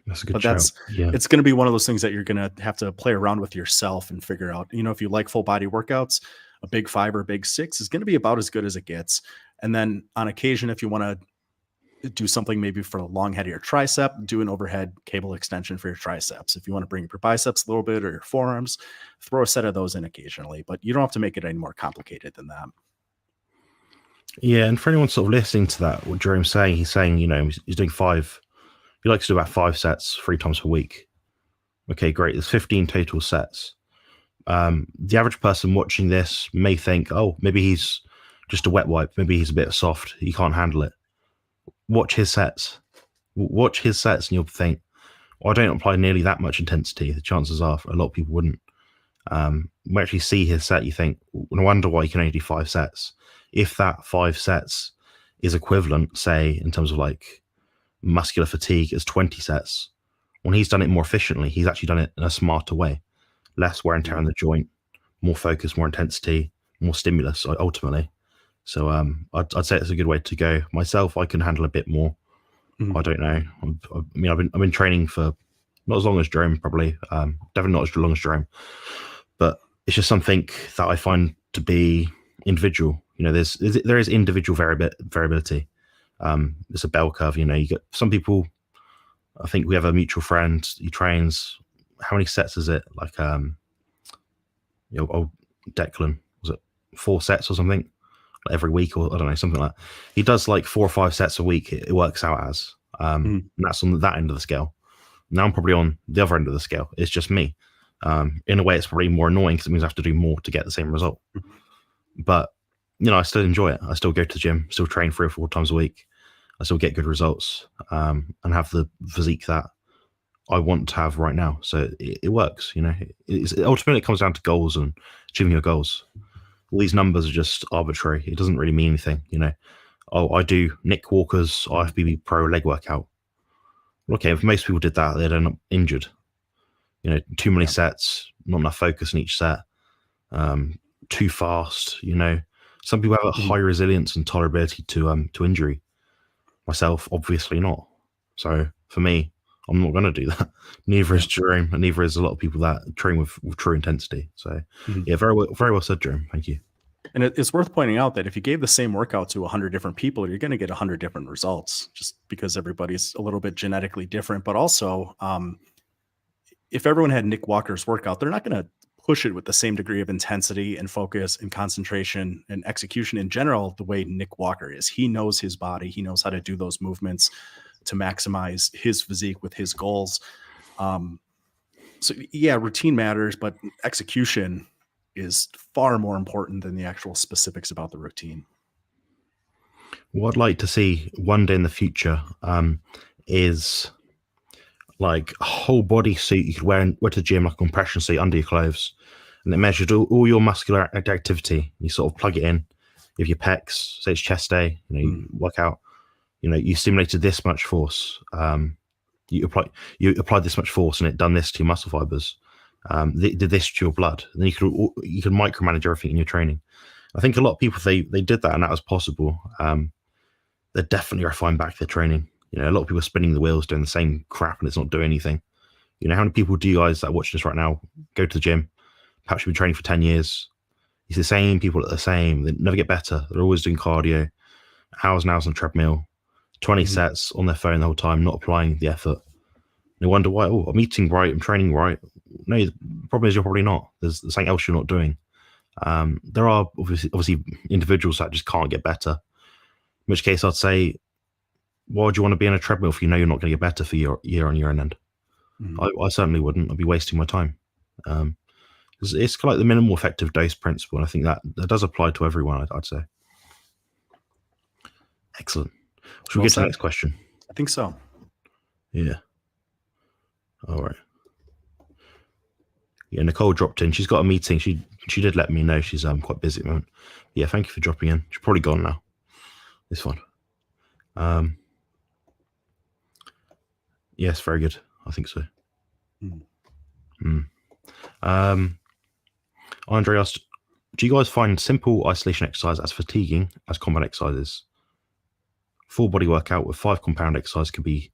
That's a good shout. It's going to be one of those things that you're going to have to play around with yourself and figure out, if you like full body workouts, a big 5 or big 6 is going to be about as good as it gets. And then on occasion, if you want to do something maybe for the long head of your tricep, do an overhead cable extension for your triceps. If you want to bring up your biceps a little bit or your forearms, throw a set of those in occasionally, but you don't have to make it any more complicated than that. Yeah. And for anyone sort of listening to that, what Jerome's saying, he's saying, he's doing 5. He likes to do about 5 sets 3 times per week. Okay, great. There's 15 total sets. The average person watching this may think, oh, maybe he's just a wet wipe. Maybe he's a bit soft. He can't handle it. Watch his sets. And you'll think, well, I don't apply nearly that much intensity. The chances are a lot of people wouldn't. When you actually see his set, you think, no wonder why you can only do 5 sets. If that 5 sets is equivalent, say, in terms of like muscular fatigue, as 20 sets, when he's done it more efficiently, he's actually done it in a smarter way. Less wear and tear on the joint, more focus, more intensity, more stimulus, ultimately. So I'd say it's a good way to go. Myself, I can handle a bit more. I don't know. I've been training for not as long as Jerome, probably. Definitely not as long as Jerome. But it's just something that I find to be individual. There is individual variability. It's a bell curve. You get some people. I think we have a mutual friend. He trains. How many sets is it? Like, old Declan, was it 4 sets or something? Like every week, or I don't know, something like that. He does like 4 or 5 sets a week. It works out as, and that's on that end of the scale. Now I'm probably on the other end of the scale. It's just me. In a way, it's probably more annoying because it means I have to do more to get the same result. But I still enjoy it. I still go to the gym, still train 3 or 4 times a week. I still get good results, and have the physique that I want to have right now. So it works. Ultimately, it comes down to goals and achieving your goals. All these numbers are just arbitrary. It doesn't really mean anything. I do Nick Walker's IFBB Pro leg workout. Okay, if most people did that, they'd end up injured. Too many sets, not enough focus in each set, too fast. Some people have a high resilience and tolerability to injury. Myself, obviously not. So for me, I'm not going to do that. Neither is Jerome, and neither is a lot of people that train with true intensity. So yeah, very well said, Jerome. Thank you. And it's worth pointing out that if you gave the same workout to 100 different people, you're going to get 100 different results, just because everybody's a little bit genetically different. But also, if everyone had Nick Walker's workout, they're not going to push it with the same degree of intensity and focus and concentration and execution in general the way Nick Walker is. He knows his body. He knows how to do those movements to maximize his physique with his goals. So yeah, routine matters, but execution is far more important than the actual specifics about the routine. What I'd like to see one day in the future is like a whole body suit you could wear to the gym, like a compression suit under your clothes, and it measured all your muscular activity. You sort of plug it in. If your pecs, say it's chest day, you work out, you stimulated this much force. You applied this much force, and it done this to your muscle fibers. Did this to your blood. And then you can micromanage everything in your training. I think a lot of people, they did that, and that was possible. They're definitely refined back their training. A lot of people are spinning the wheels doing the same crap, and it's not doing anything. How many people do you guys that are watching this right now go to the gym? Perhaps you've been training for 10 years. You see the same people that are the same. They never get better. They're always doing cardio, hours and hours on the treadmill, 20 sets on their phone the whole time, not applying the effort. They wonder why, I'm eating right, I'm training right. No, the problem is you're probably not. There's something else you're not doing. There are obviously individuals that just can't get better. In which case I'd say, why would you want to be on a treadmill if you know you're not going to get better for year on year and end? I certainly wouldn't. I'd be wasting my time. It's kind of like the minimal effective dose principle, and I think that does apply to everyone, I'd say. Excellent. Should we get to the next question? I think so. Yeah. All right. Yeah, Nicole dropped in. She's got a meeting. She did let me know she's quite busy at the moment. Yeah, thank you for dropping in. She's probably gone now. It's fine. Yes, very good. I think so. Andre asked, do you guys find simple isolation exercise as fatiguing as compound exercises? Full body workout with 5 compound exercises can be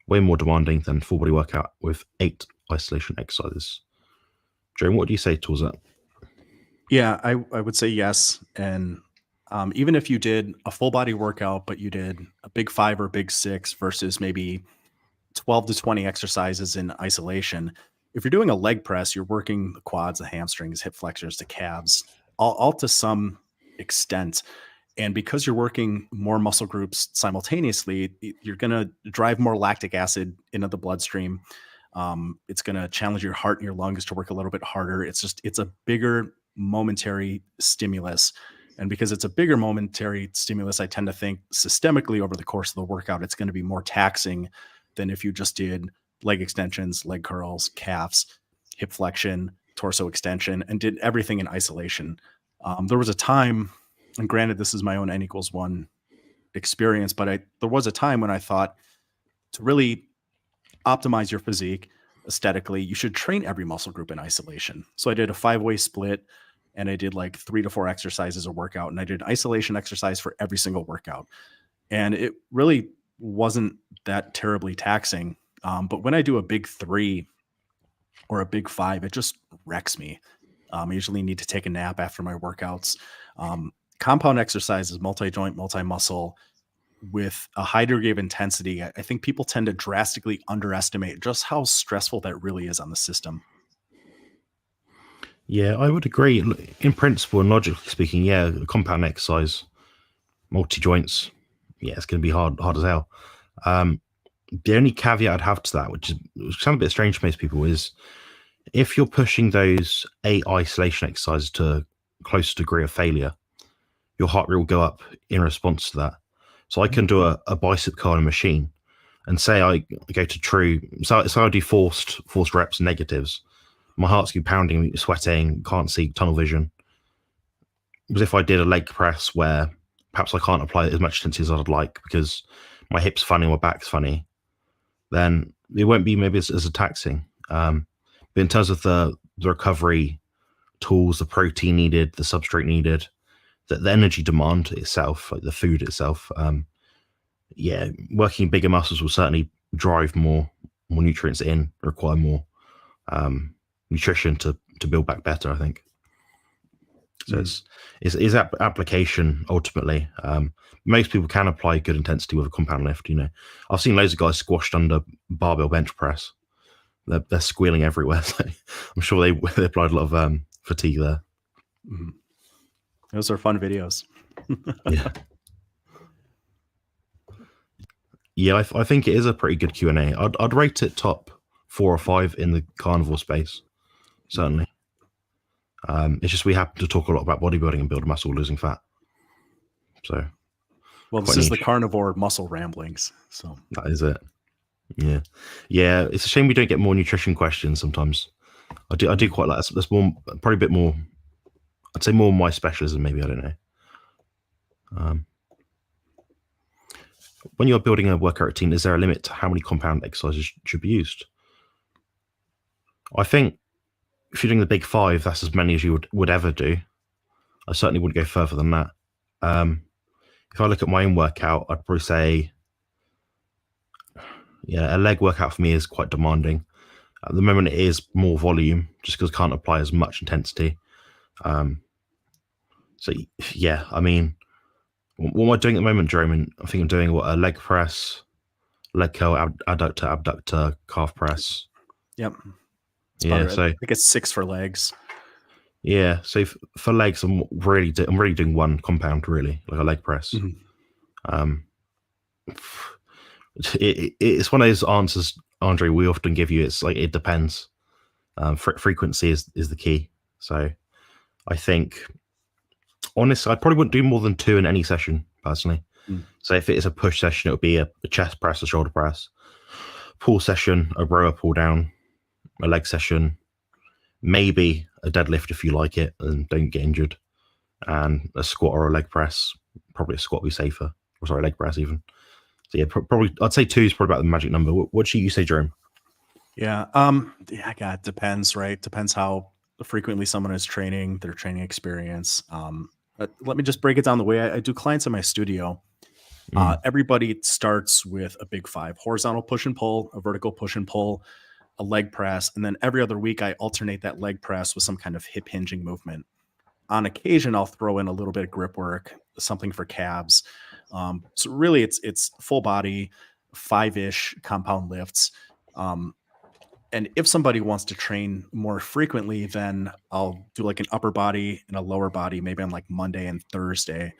way more demanding than full body workout with 8 isolation exercises. Jerome, what do you say towards that? Yeah, I would say yes. And even if you did a full body workout, but you did a big 5 or big 6 versus maybe 12 to 20 exercises in isolation, if you're doing a leg press, you're working the quads, the hamstrings, hip flexors, the calves, all to some extent. And because you're working more muscle groups simultaneously, you're going to drive more lactic acid into the bloodstream. It's going to challenge your heart and your lungs to work a little bit harder. It's a bigger momentary stimulus. And because it's a bigger momentary stimulus, I tend to think systemically over the course of the workout, it's going to be more taxing than if you just did leg extensions, leg curls, calves, hip flexion, torso extension, and did everything in isolation. There was a time, and granted, this is my own N=1 experience, but there was a time when I thought to really optimize your physique aesthetically, you should train every muscle group in isolation. So I did a 5-way split, and I did like 3 to 4 exercises a workout, and I did isolation exercise for every single workout. And it really wasn't that terribly taxing. But when I do a big 3 or a big 5, it just wrecks me. I usually need to take a nap after my workouts. Compound exercises, multi-joint, multi-muscle, with a high degree of intensity, I think people tend to drastically underestimate just how stressful that really is on the system. Yeah, I would agree. In principle and logically speaking, yeah, compound exercise, multi-joints, yeah, it's going to be hard as hell. The only caveat I'd have to that, which sounds a bit strange to most people, is if you're pushing those 8 isolation exercises to a close degree of failure, your heart rate will go up in response to that. So I can do a bicep curl on a machine, and say I go to true, so I do forced reps and negatives. My heart's going pounding, sweating, can't see, tunnel vision. Because if I did a leg press where perhaps I can't apply as much intensity as I'd like because my hip's funny, my back's funny, then it won't be maybe as taxing. But in terms of the recovery tools, the protein needed, the substrate needed, the energy demand itself, like the food itself, yeah, working bigger muscles will certainly drive more nutrients in, require more nutrition to build back better, I think. So it's application ultimately. Most people can apply good intensity with a compound lift. I've seen loads of guys squashed under barbell bench press, they're squealing everywhere. So I'm sure they applied a lot of fatigue there. Mhm. Those are fun videos. Yeah. Yeah, I think it is a pretty good Q&A. I'd rate it top 4 or 5 in the carnivore space, certainly. It's just we happen to talk a lot about bodybuilding and build muscle, losing fat. So, Well, this quite is the niche. carnivore muscle ramblings. So That is it. Yeah, yeah. It's a shame we don't get more nutrition questions sometimes. I do quite like that's more, probably a bit more. I'd say more my specialism, maybe. I don't know. When you're building a workout routine, is there a limit to how many compound exercises should be used? I think if you're doing the big 5, that's as many as you would ever do. I certainly wouldn't go further than that. If I look at my own workout, I'd probably say, yeah, a leg workout for me is quite demanding. At the moment, it is more volume, just because I can't apply as much intensity. So yeah, I mean, what am I doing at the moment, Jerome? I think I'm doing a leg press, leg curl, adductor, abductor, calf press. yep. Yeah, so I think it's 6 for legs. yeah, so for legs, I'm really doing one compound, really, like a leg press. It's one of those answers, Andre, we often give you. It's like it depends. Frequency is the key. So I think, honestly, I probably wouldn't do more than 2 in any session, personally. So if it is a push session, it would be a chest press, a shoulder press. Pull session, a rower pull down. A leg session, maybe a deadlift if you like it and don't get injured, and a squat or a leg press. Probably a squat would be safer, or sorry, leg press even. So yeah, probably I'd say 2 is probably about the magic number. What do you say, Jerome? Yeah. Yeah, God, it depends, right? Depends how frequently someone is training, their training experience. But let me just break it down the way I do clients in my studio. Everybody starts with a big 5: horizontal push and pull, a vertical push and pull, a leg press, and then every other week I alternate that leg press with some kind of hip hinging movement. On occasion, I'll throw in a little bit of grip work, something for calves. So really, it's full body, 5-ish compound lifts. And if somebody wants to train more frequently, then I'll do like an upper body and a lower body, maybe on like Monday and Thursday.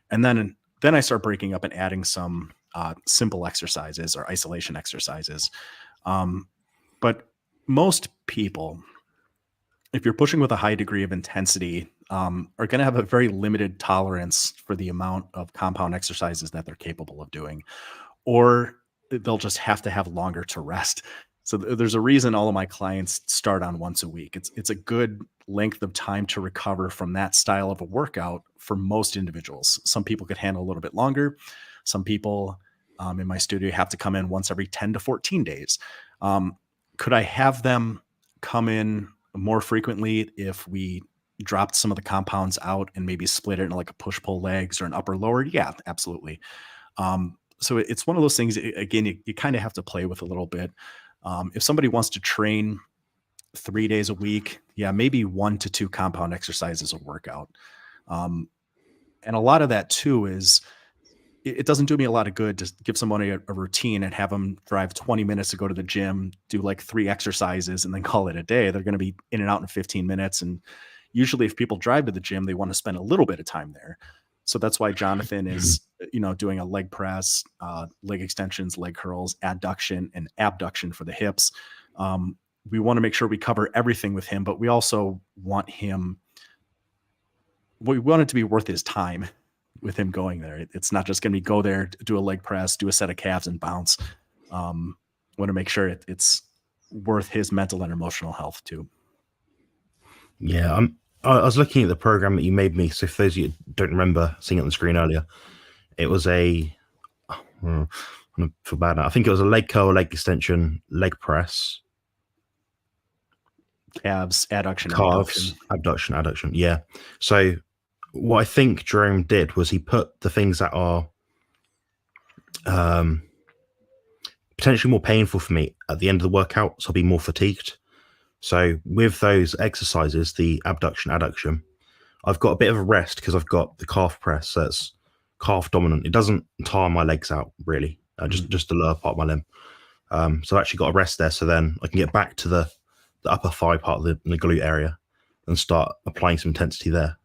And then I start breaking up and adding some simple exercises or isolation exercises. But most people, if you're pushing with a high degree of intensity, are going to have a very limited tolerance for the amount of compound exercises that they're capable of doing, or they'll just have to have longer to rest. So there's a reason all of my clients start on once a week. It's a good length of time to recover from that style of a workout for most individuals. Some people could handle a little bit longer. Some people in my studio have to come in once every 10 to 14 days. Could I have them come in more frequently if we dropped some of the compounds out and maybe split it into like a push-pull legs or an upper lower? Yeah, absolutely. So it's one of those things, again, you kind of have to play with a little bit. If somebody wants to train 3 days a week, yeah, maybe 1 to 2 compound exercises a workout. And a lot of that too is, it doesn't do me a lot of good to give somebody a routine and have them drive 20 minutes to go to the gym, do like 3 exercises and then call it a day. They're going to be in and out in 15 minutes. And usually if people drive to the gym, they want to spend a little bit of time there. So that's why Jonathan is, doing a leg press, leg extensions, leg curls, adduction, and abduction for the hips. We want to make sure we cover everything with him, but we also want it to be worth his time with him going there. It's not just going to be go there, do a leg press, do a set of calves and bounce. Want to make sure it's worth his mental and emotional health too. Yeah, I was looking at the program that you made me. So for those of you who don't remember seeing it on the screen earlier, it was I feel bad now. I think it was a leg curl, leg extension, leg press, calves, adduction, calves, abduction. Yeah. So what I think Jerome did was he put the things that are potentially more painful for me at the end of the workout, so I'll be more fatigued. So with those exercises, the abduction, adduction, I've got a bit of a rest because I've got the calf press that's calf dominant. It doesn't tire my legs out really, just the lower part of my limb. So I actually got a rest there, so then I can get back to the upper thigh part of the glute area and start applying some intensity there.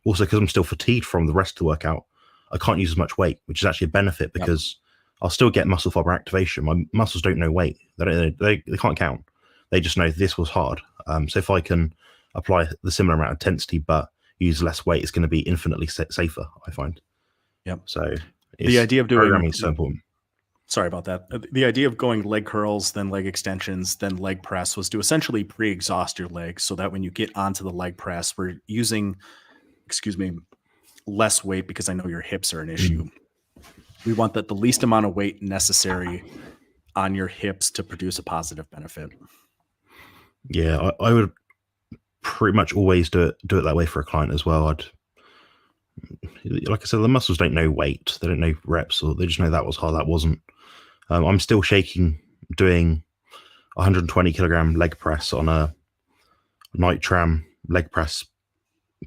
Also, because I'm still fatigued from the rest of the workout, I can't use as much weight, which is actually a benefit because I'll still get muscle fiber activation. My muscles don't know weight; they can't count. They just know this was hard. So if I can apply the similar amount of intensity but use less weight, it's going to be infinitely safer, I find. Yep. So the idea of doing programming is so important. Sorry about that. The idea of going leg curls, then leg extensions, then leg press was to essentially pre-exhaust your legs so that when you get onto the leg press, we're using, less weight because I know your hips are an issue. We want the least amount of weight necessary on your hips to produce a positive benefit. Yeah, I would pretty much always do it that way for a client as well. Like I said, the muscles don't know weight, they don't know reps, or they just know that was hard, that wasn't. I'm still shaking doing 120 kilogram leg press on a Nitram leg press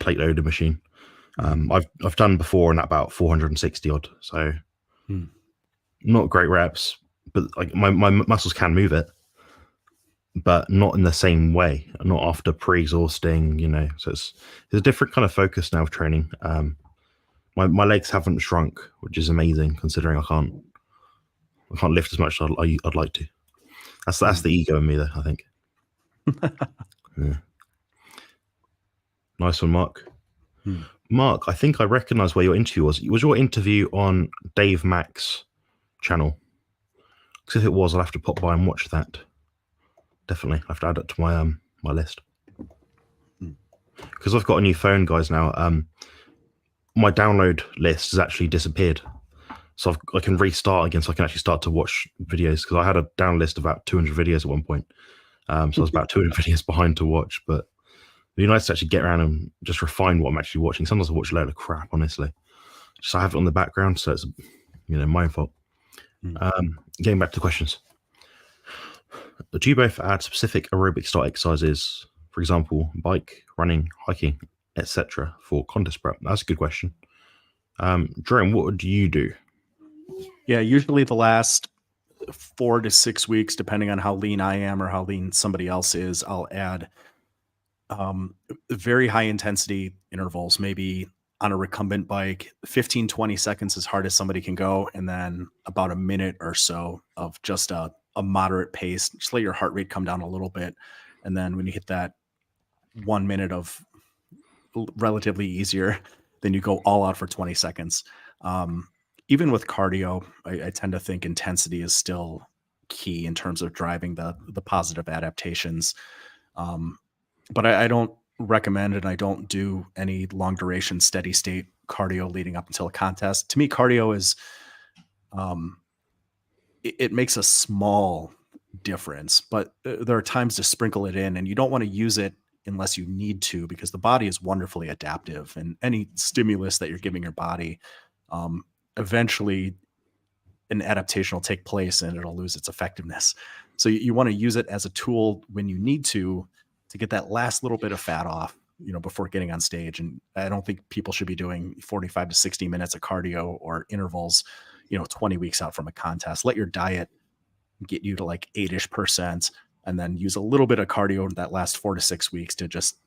plate loader machine. I've done before and at about 460 odd, so not great reps, but like my muscles can move it, but not in the same way, not after pre-exhausting, so it's a different kind of focus now of training. My legs haven't shrunk, which is amazing considering I can't lift as much as I'd like to. That's the ego in me though, I think. Yeah. Nice one, Mark. Mark, I think I recognize where your interview was. Was your interview on Dave Mack's channel? Because if it was, I'll have to pop by and watch that. Definitely, I have to add it to my list. Because I've got a new phone, guys, now. My download list has actually disappeared. So I can restart again, so I can actually start to watch videos, because I had a down list of about 200 videos at one point. So I was about 200 videos behind to watch, but it'd be nice to actually get around and just refine what I'm actually watching. Sometimes I watch a load of crap, honestly. Just I have it on the background, so it's my fault. Getting back to the questions. Do you both add specific aerobic style exercises, for example, bike, running, hiking, etc., for contest prep? That's a good question. Jerome, what do you do? Yeah, usually the last 4 to 6 weeks, depending on how lean I am or how lean somebody else is, I'll add very high intensity intervals, maybe on a recumbent bike, 15, 20 seconds as hard as somebody can go, and then about a minute or so of just a moderate pace. Just let your heart rate come down a little bit. And then when you hit that 1 minute of relatively easier, then you go all out for 20 seconds. Even with cardio, I tend to think intensity is still key in terms of driving the positive adaptations. But I don't recommend, and I don't do any long duration steady state cardio leading up until a contest. To me, cardio is, it makes a small difference, but there are times to sprinkle it in, and you don't want to use it unless you need to, because the body is wonderfully adaptive, and any stimulus that you're giving your body, eventually an adaptation will take place and it'll lose its effectiveness. So you want to use it as a tool when you need to get that last little bit of fat off, before getting on stage. And I don't think people should be doing 45 to 60 minutes of cardio or intervals, 20 weeks out from a contest. Let your diet get you to like 8-ish%, and then use a little bit of cardio in that last 4 to 6 weeks to just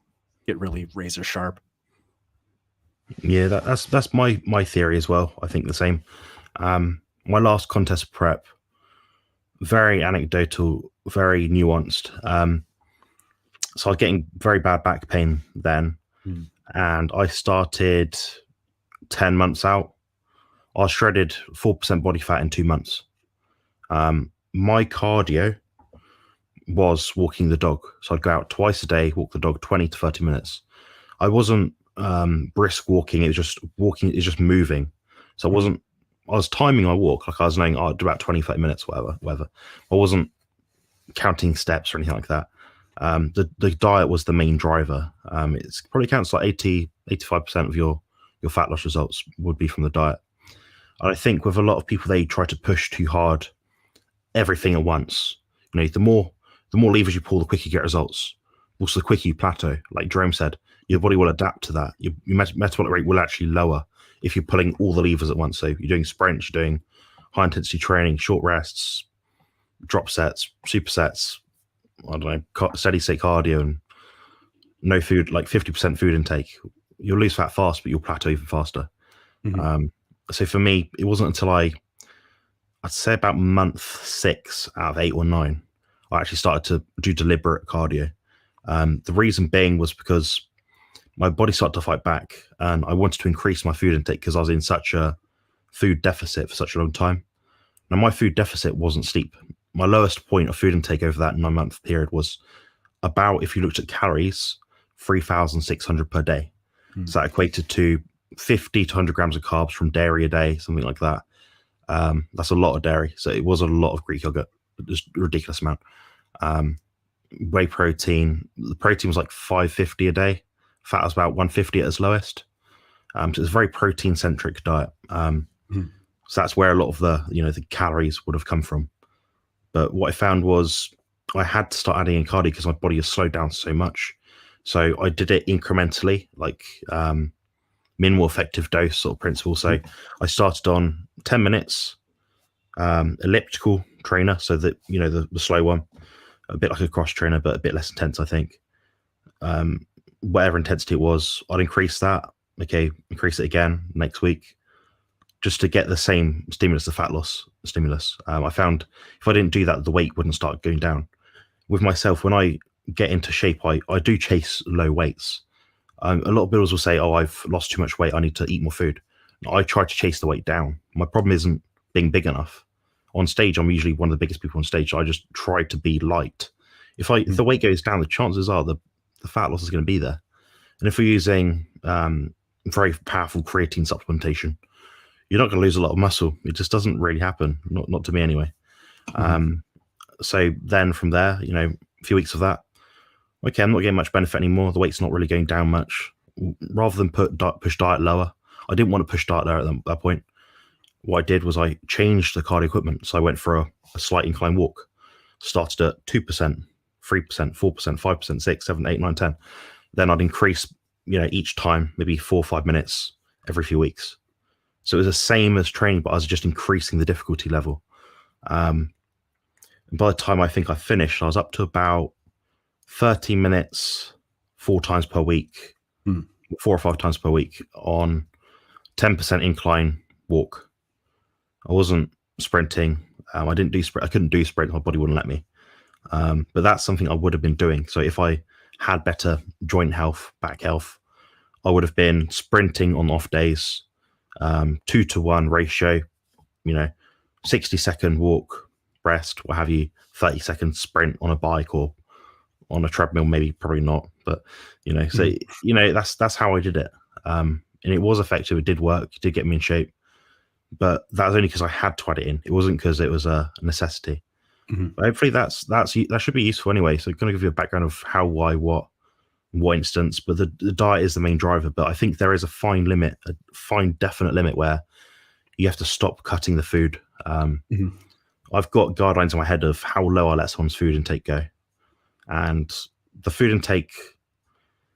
get really razor sharp. Yeah, that's my theory as well. I think the same. My last contest prep, very anecdotal, very nuanced. So I was getting very bad back pain then, and I started 10 months out. I shredded 4% body fat in 2 months. My cardio was walking the dog. So I'd go out twice a day, walk the dog 20 to 30 minutes. I wasn't brisk walking. It was just walking. It's just moving. So I was timing my walk. Like I was knowing, I'd do about 20, 30 minutes, whatever. I wasn't counting steps or anything like that. The diet was the main driver. It's probably counts like 85% of your fat loss results would be from the diet. And I think with a lot of people, they try to push too hard, everything at once. The more levers you pull, the quicker you get results. Also, the quicker you plateau. Like Jerome said, your body will adapt to that. Your metabolic rate will actually lower if you're pulling all the levers at once. So you're doing sprints, you're doing high intensity training, short rests, drop sets, supersets, I don't know, steady state cardio, and no food, like 50% food intake, you'll lose fat fast, but you'll plateau even faster. So for me, it wasn't until I'd say about month 6 out of 8 or 9, I actually started to do deliberate cardio. The reason being was because my body started to fight back, and I wanted to increase my food intake because I was in such a food deficit for such a long time. Now, my food deficit wasn't steep. My lowest point of food intake over that 9-month period was about, if you looked at calories, 3,600 per day. So that equated to 50 to 100 grams of carbs from dairy a day, something like that. That's a lot of dairy. So it was a lot of Greek yogurt, just a ridiculous amount. Whey protein, the protein was like 550 a day. Fat was about 150 at its lowest. So it's a very protein centric diet. So that's where a lot of the calories would have come from. But what I found was I had to start adding in cardio because my body has slowed down so much. So I did it incrementally, like minimal effective dose sort of principle. So I started on 10 minutes, elliptical trainer. So that, the slow one, a bit like a cross trainer, but a bit less intense, I think. Whatever intensity it was, I'd increase that. Okay, increase it again next week, just to get the same stimulus, the fat loss stimulus. I found if I didn't do that, the weight wouldn't start going down. With myself, when I get into shape, I do chase low weights. A lot of builders will say, oh, I've lost too much weight, I need to eat more food. I try to chase the weight down. My problem isn't being big enough. On stage, I'm usually one of the biggest people on stage, so I just try to be light. If the weight goes down, the chances are the fat loss is going to be there. And if we're using very powerful creatine supplementation, you're not going to lose a lot of muscle. It just doesn't really happen, not to me anyway. So then from there, a few weeks of that, okay, I'm not getting much benefit anymore. The weight's not really going down much. Rather than push diet lower, I didn't want to push diet there at that point. What I did was I changed the cardio equipment. So I went for a slight incline walk, started at 2%, 3%, 4%, 5%, 6, 7, 8, 9, 10. Then I'd increase, each time, maybe 4 or 5 minutes every few weeks. So it was the same as training, but I was just increasing the difficulty level. And by the time I think I finished, I was up to about 30 minutes, 4 times per week, 4 or 5 times per week on 10% incline walk. I wasn't sprinting. I didn't do sprint. I couldn't do sprint. My body wouldn't let me. But that's something I would have been doing. So if I had better joint health, back health, I would have been sprinting on off days, 2-to-1 ratio, 60-second walk, rest, what have you, 30-second sprint on a bike or on a treadmill, maybe, probably not. But, so, that's how I did it. And it was effective. It did work. It did get me in shape. But that was only because I had to add it in. It wasn't because it was a necessity. But hopefully that should be useful anyway. So I'm going to give you a background of how, why, what instance. But the diet is the main driver. But I think there is a fine definite limit where you have to stop cutting the food. I've got guidelines in my head of how low I let someone's food intake go. And the food intake,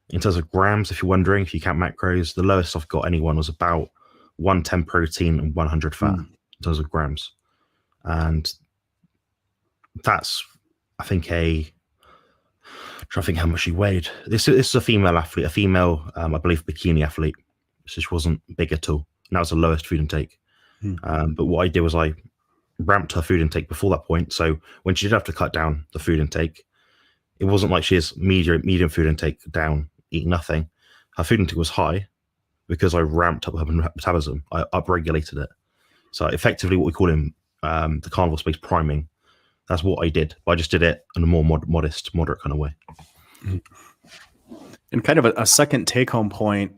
in terms of grams, if you're wondering, if you count macros, the lowest I've got anyone was about 110 protein and 100 fat in terms of grams. And that's, I think, trying to think how much she weighed. This is a female athlete, I believe, bikini athlete. She wasn't big at all. And that was the lowest food intake. But what I did was I ramped her food intake before that point. So when she did have to cut down the food intake, it wasn't like she has medium food intake down, eat nothing. Her food intake was high because I ramped up her metabolism. I upregulated it. So effectively what we call in the carnivore space priming. That's what I did. But I just did it in a more moderate kind of way. And kind of a second take-home point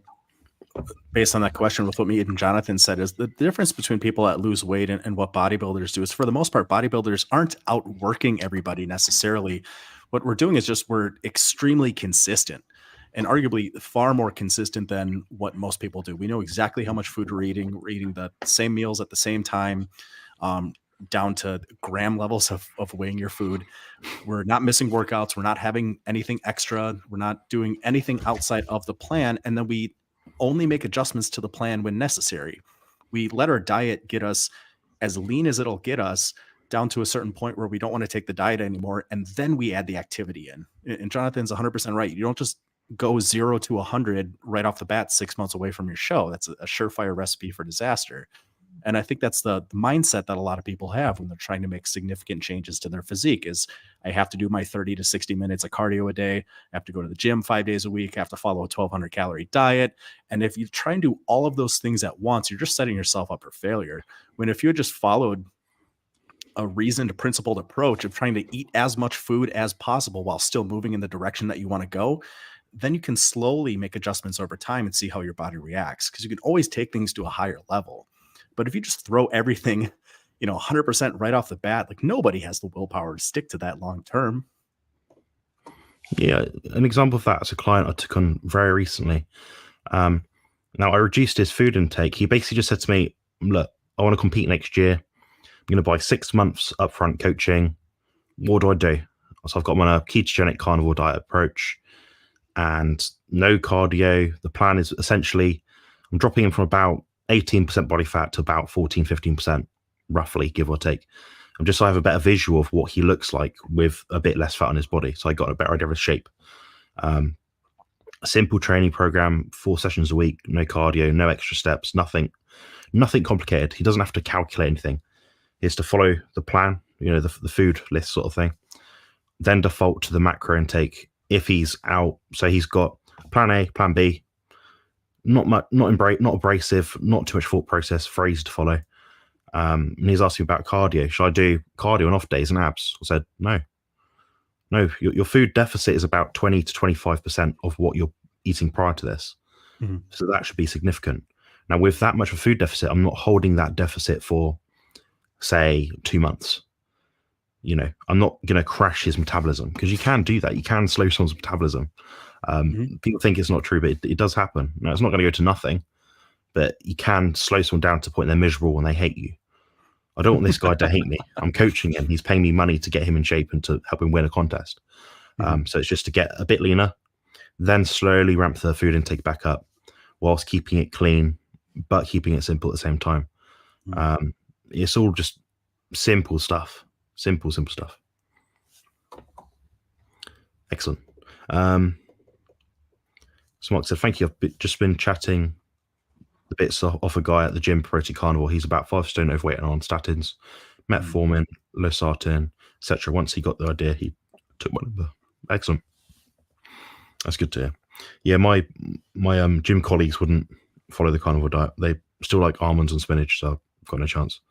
based on that question with what me and Jonathan said is the difference between people that lose weight and what bodybuilders do is, for the most part, bodybuilders aren't outworking everybody necessarily. What we're doing is just we're extremely consistent, and arguably far more consistent than what most people do. We know exactly how much food we're eating. We're eating the same meals at the same time, down to gram levels of weighing your food. We're not missing workouts. We're not having anything extra. We're not doing anything outside of the plan. And then we only make adjustments to the plan when necessary. We let our diet get us as lean as it'll get us, down to a certain point where we don't want to take the diet anymore, and then we add the activity in. And Jonathan's 100% right. You don't just go 0 to 100 right off the bat 6 months away from your show. That's a surefire recipe for disaster. And I think that's the mindset that a lot of people have when they're trying to make significant changes to their physique is I have to do my 30 to 60 minutes of cardio a day. I have to go to the gym 5 days a week. I have to follow a 1,200 calorie diet. And if you try and do all of those things at once, you're just setting yourself up for failure. When if you had just followed a reasoned, principled approach of trying to eat as much food as possible while still moving in the direction that you want to go, then you can slowly make adjustments over time and see how your body reacts. Because you can always take things to a higher level. But if you just throw everything, 100% right off the bat, like nobody has the willpower to stick to that long term. Yeah, an example of that is a client I took on very recently. Now, I reduced his food intake. He basically just said to me, look, I want to compete next year. I'm going to buy 6 months upfront coaching. What do? So I've got him on a ketogenic carnivore diet approach and no cardio. The plan is essentially I'm dropping him from about 18% body fat to about 14, 15%, roughly, give or take. And just so I have a better visual of what he looks like with a bit less fat on his body. So I got a better idea of his shape. A simple training program, 4 sessions a week, no cardio, no extra steps, nothing complicated. He doesn't have to calculate anything. He has to follow the plan, the food list sort of thing. Then default to the macro intake if he's out. So he's got plan A, plan B, not abrasive, not too much thought process, for easy to follow. And he's asking about cardio. Should I do cardio on off days and abs? I said, no. Your food deficit is about 20 to 25% of what you're eating prior to this. Mm-hmm. So that should be significant. Now, with that much of a food deficit, I'm not holding that deficit for, say, 2 months. I'm not going to crash his metabolism, because you can do that. You can slow someone's metabolism. People think it's not true, but it does happen. Now, it's not going to go to nothing, but you can slow someone down to the point they're miserable and they hate you. I don't want this guy to hate me. I'm coaching him. He's paying me money to get him in shape and to help him win a contest. So it's just to get a bit leaner, then slowly ramp the food intake back up whilst keeping it clean, but keeping it simple at the same time. It's all just simple stuff. Simple stuff. Excellent. So Mark said, thank you. I've just been chatting the bits off a guy at the gym, Protein Carnivore. He's about 5 stone overweight and on statins, metformin, losartan, etc. Once he got the idea, he took one of the. Excellent. That's good to hear. Yeah, my gym colleagues wouldn't follow the carnivore diet. They still like almonds and spinach, so I've got no chance.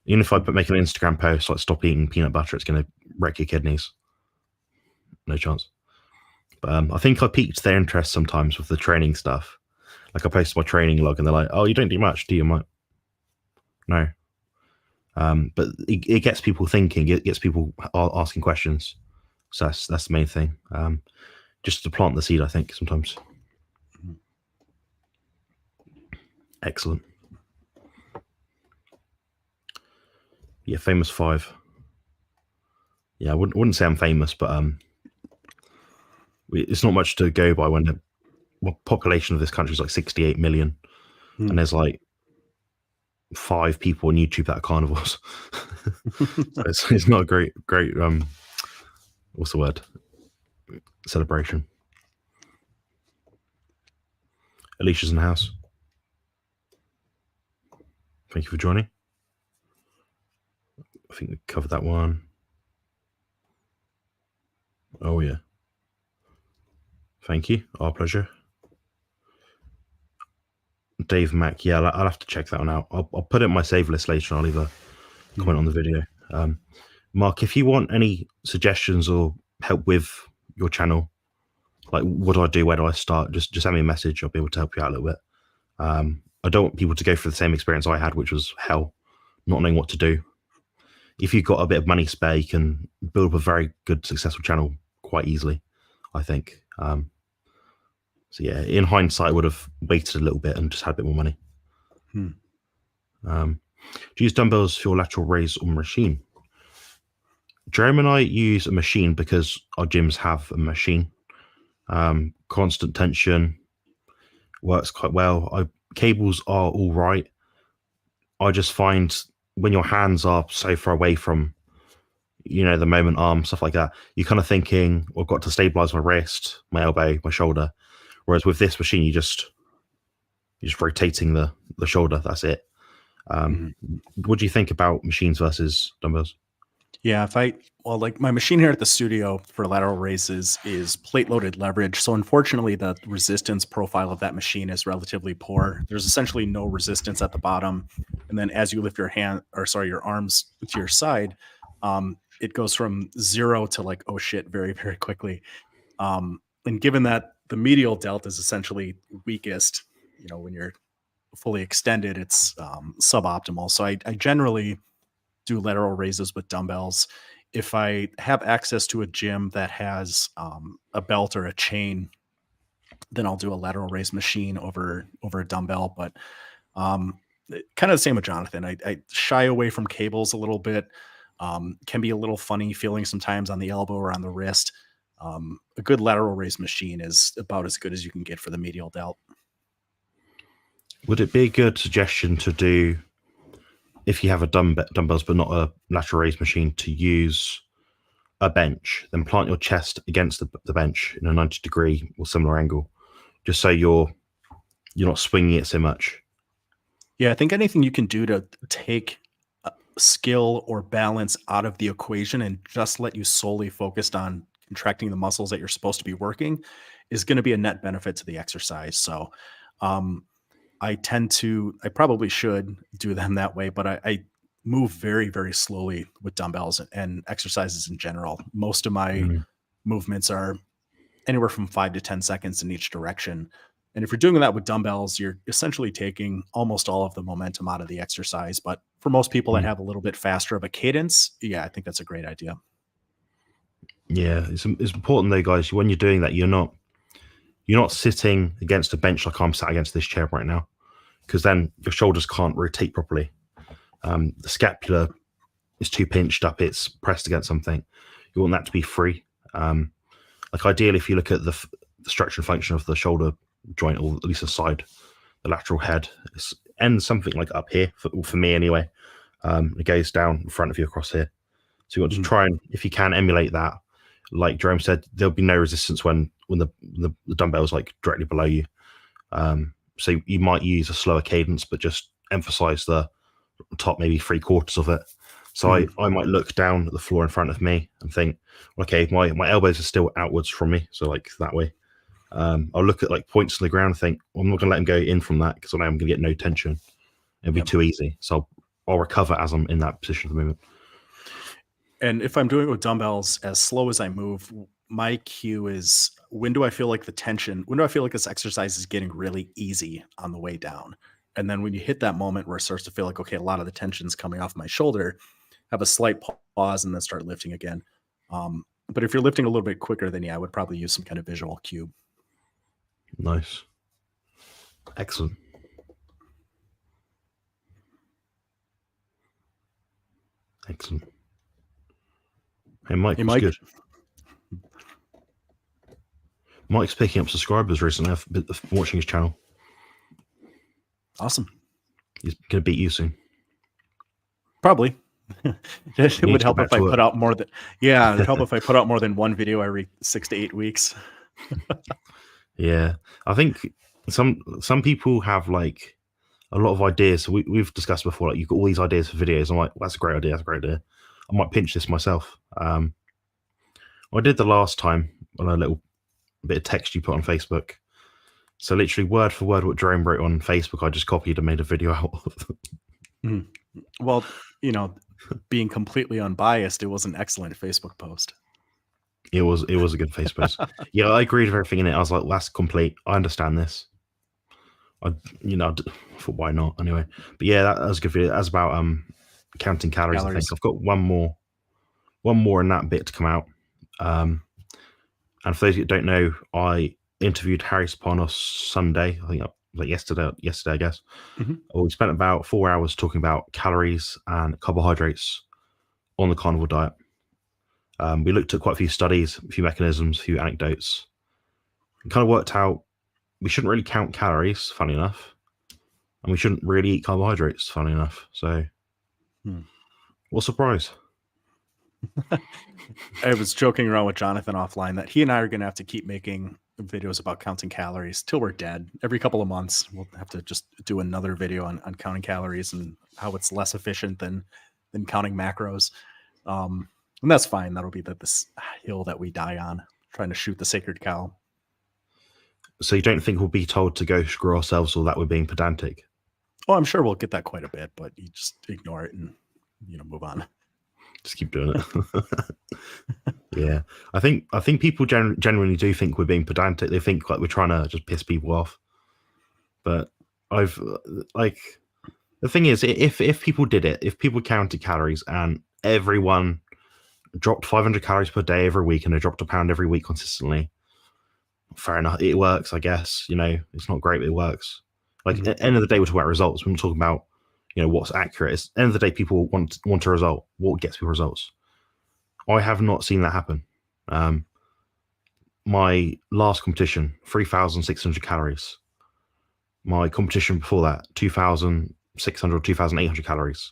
Even if I make an Instagram post like stop eating peanut butter, it's going to wreck your kidneys. No chance. But I think I piqued their interest sometimes with the training stuff. Like I posted my training log and they're like, oh, you don't do much, do you? I'm like, no. But it gets people thinking. It gets people asking questions. So that's the main thing. Just to plant the seed, I think, sometimes. Excellent. Yeah, famous 5. Yeah, I wouldn't say I'm famous, but it's not much to go by when the population of this country is like 68 million, and there's like 5 people on YouTube that are carnivores. So it's not a great what's the word? Celebration. Alicia's in the house. Thank you for joining. I think we covered that one. Oh, yeah. Thank you. Our pleasure. Dave Mack. Yeah, I'll have to check that one out. I'll put it in my save list later. I'll leave a comment on the video. Mark, if you want any suggestions or help with your channel, like what do I do? Where do I start? Just send me a message. I'll be able to help you out a little bit. I don't want people to go through the same experience I had, which was hell, not knowing what to do. If you've got a bit of money spare, you can build up a very good, successful channel quite easily, I think. So yeah, in hindsight, I would have waited a little bit and just had a bit more money. Do you use dumbbells for your lateral raise or machine? Jerome and I use a machine because our gyms have a machine. Constant tension works quite well. Cables are all right. I just find when your hands are so far away from, the moment arm, stuff like that, you're kind of thinking, well, I've got to stabilize my wrist, my elbow, my shoulder. Whereas with this machine, you're just rotating the shoulder. That's it. What do you think about machines versus dumbbells? Yeah, like my machine here at the studio for lateral raises is plate loaded leverage. So unfortunately, the resistance profile of that machine is relatively poor. There's essentially no resistance at the bottom. And then as you lift your your arms to your side, it goes from 0 to like, oh shit, very, very quickly. And given that the medial delt is essentially weakest, when you're fully extended, it's suboptimal. So I generally do lateral raises with dumbbells. If I have access to a gym that has a belt or a chain, then I'll do a lateral raise machine over a dumbbell. But kind of the same with Jonathan. I shy away from cables a little bit. Can be a little funny feeling sometimes on the elbow or on the wrist. A good lateral raise machine is about as good as you can get for the medial delt. Would it be a good suggestion to do, if you have a dumbbells but not a lateral raise machine, to use a bench, then plant your chest against the bench in a 90-degree or similar angle, just so you're not swinging it so much? Yeah, I think anything you can do to take skill or balance out of the equation and just let you solely focused on contracting the muscles that you're supposed to be working is going to be a net benefit to the exercise. So I probably should do them that way, but I move very, very slowly with dumbbells and exercises in general. Most of my movements are anywhere from 5 to 10 seconds in each direction. And if you're doing that with dumbbells, you're essentially taking almost all of the momentum out of the exercise. But for most people that have a little bit faster of a cadence, yeah, I think that's a great idea. Yeah, it's important though, guys. When you're doing that, you're not sitting against a bench like I'm sat against this chair right now, because then your shoulders can't rotate properly. The scapula is too pinched up; it's pressed against something. You want that to be free. Like ideally, if you look at the structure and function of the shoulder joint, or at least the side, the lateral head, it ends something like up here for me anyway. It goes down in front of you across here. So you want to try and, if you can, emulate that. Like Jerome said, there'll be no resistance when the dumbbell's like directly below you. So you might use a slower cadence, but just emphasize the top maybe 3/4 of it. So I might look down at the floor in front of me and think, okay, my elbows are still outwards from me, so like that way. I'll look at like points on the ground and think, well, I'm not going to let them go in from that because I know I'm going to get no tension. It'll be too easy. So I'll recover as I'm in that position at the moment. And if I'm doing it with dumbbells, as slow as I move, my cue is, when do I feel like this exercise is getting really easy on the way down? And then when you hit that moment where it starts to feel like, okay, a lot of the tension's coming off my shoulder, have a slight pause and then start lifting again. But if you're lifting a little bit quicker, then yeah, I would probably use some kind of visual cue. Nice. Excellent. Excellent. Hey, Mike, what's good? Mike's picking up subscribers recently. I've been watching his channel. Awesome. He's going to beat you soon. Probably. It would help if I put out more than, it'd help if I put out more than one video every 6 to 8 weeks. Yeah. I think some people have like a lot of ideas. So we've discussed before, like you've got all these ideas for videos. I'm like, well, that's a great idea. That's a great idea. I might pinch this myself. I did the last time on a little bit of text you put on Facebook. So literally word for word what Jerome wrote on Facebook, I just copied and made a video out of. Well, being completely unbiased, it was an excellent Facebook post. It was a good Facebook post. Yeah, I agreed with everything in it. I was like, that's complete. I understand this. I thought, why not? Anyway, but yeah, that was a good video. That's about counting calories. I think I've got one more in that bit to come out. And for those who don't know, I interviewed Harry Spanos Sunday. I think like yesterday, I guess. We spent about 4 hours talking about calories and carbohydrates on the carnivore diet. We looked at quite a few studies, a few mechanisms, a few anecdotes. And kind of worked out we shouldn't really count calories, funny enough, and we shouldn't really eat carbohydrates, funny enough. So What surprise? I was joking around with Jonathan offline that he and I are going to have to keep making videos about counting calories till we're dead. Every couple of months, we'll have to just do another video on counting calories and how it's less efficient than counting macros. And that's fine. That'll be this hill that we die on, trying to shoot the sacred cow. So you don't think we'll be told to go screw ourselves, or that we're being pedantic? Oh, I'm sure we'll get that quite a bit, but you just ignore it and move on. Just keep doing it. Yeah, I think people genuinely do think we're being pedantic. They think like we're trying to just piss people off. But the thing is, if people did it, if people counted calories and everyone dropped 500 calories per day every week and they dropped a pound every week consistently, fair enough. It works, I guess. It's not great, but it works. Like at the end of the day, we're talking about results. We're not talking about what's accurate. At the end of the day, people want a result. What gets people results? I have not seen that happen. My last competition, 3,600 calories. My competition before that, 2,600 or 2,800 calories.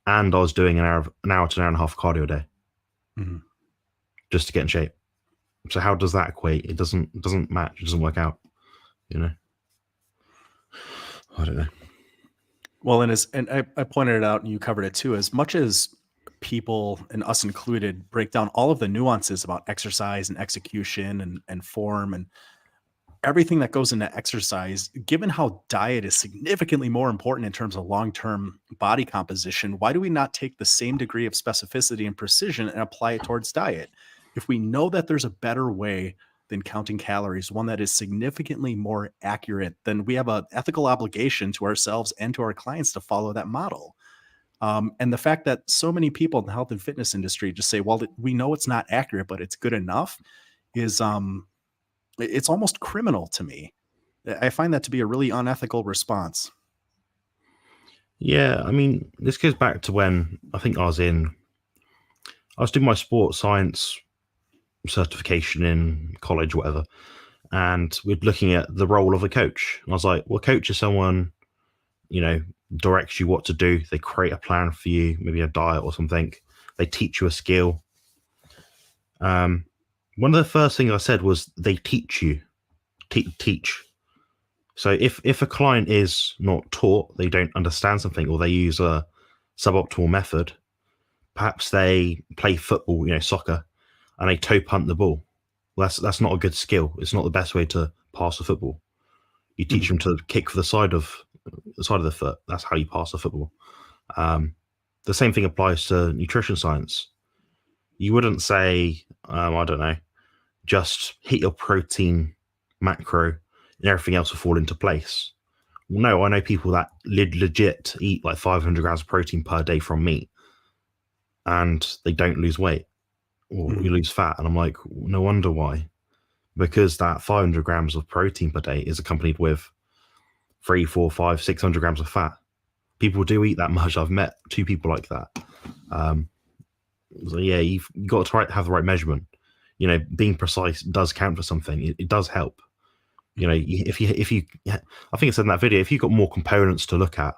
And I was doing an hour to an hour and a half cardio a day. Just to get in shape. So how does that equate? It doesn't match. It doesn't work out. I don't know. Well, and I pointed it out and you covered it too. As much as people, and us included, break down all of the nuances about exercise and execution and form and everything that goes into exercise, given how diet is significantly more important in terms of long-term body composition, why do we not take the same degree of specificity and precision and apply it towards diet? If we know that there's a better way than counting calories, one that is significantly more accurate, then we have an ethical obligation to ourselves and to our clients to follow that model. And the fact that so many people in the health and fitness industry just say, well, we know it's not accurate, but it's good enough, is it's almost criminal to me. I find that to be a really unethical response. Yeah, I mean, this goes back to when I think I was doing my sports science certification in college, whatever, and we're looking at the role of a coach. And I was like, well, coach is someone, directs you what to do. They create a plan for you, maybe a diet or something. They teach you a skill. One of the first things I said was they teach you. Teach. So if a client is not taught, they don't understand something, or they use a suboptimal method, perhaps they play football, soccer, and they toe punt the ball. Well, that's not a good skill. It's not the best way to pass a football. You teach them to kick for the side of the foot. That's how you pass a football. The same thing applies to nutrition science. You wouldn't say, I don't know, just hit your protein macro and everything else will fall into place. Well, no, I know people that legit eat like 500 grams of protein per day from meat and they don't lose weight, or you lose fat. And I'm like, no wonder why. Because that 500 grams of protein per day is accompanied with 300, 400, 500, 600 grams of fat. People do eat that much. I've met 2 people like that. So yeah, you've got to have the right measurement. Being precise does count for something. It does help. If you, I think I said in that video, if you've got more components to look at,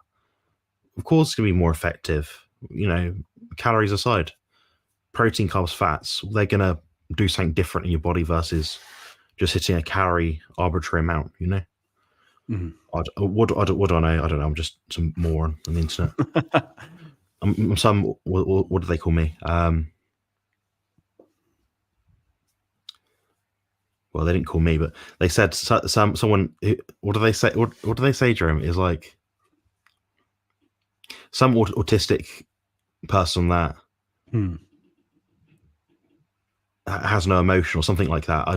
of course it's going to be more effective. Calories aside, protein, carbs, fats, they're going to do something different in your body versus just hitting a calorie arbitrary amount. What do I know? I don't know. I'm just some moron on the internet. I'm some. What do they call me? Well, they didn't call me, but they said someone. What do they say? What do they say, Jerome? Is like some autistic person that has no emotion or something like that. I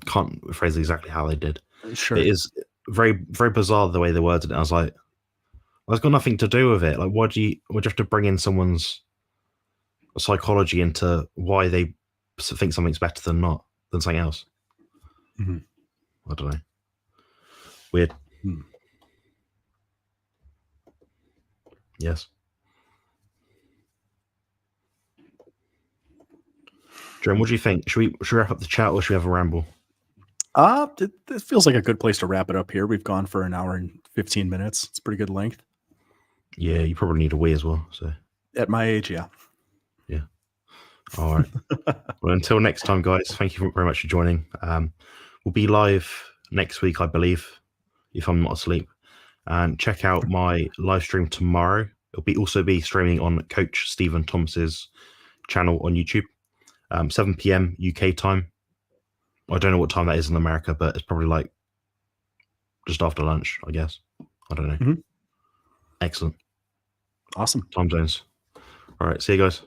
can't phrase exactly how they did. Sure. It is very, very bizarre the way they worded it. I was like, well, it's got nothing to do with it. Like, why do you have to bring in someone's psychology into why they think something's better than something else? I don't know. Weird. Yes. Jerome, what do you think? Should we wrap up the chat, or should we have a ramble? It feels like a good place to wrap it up here. We've gone for an hour and 15 minutes. It's pretty good length. Yeah, you probably need a wee as well. So At my age, yeah. All right. Well, until next time, guys, thank you very much for joining. We'll be live next week, I believe, if I'm not asleep. And check out my live stream tomorrow. It'll also be streaming on Coach Stephen Thomas's channel on YouTube, 7 p.m. UK time. I don't know what time that is in America, but it's probably like just after lunch, I guess. I don't know. Mm-hmm. Excellent. Awesome. Time zones. All right. See you guys.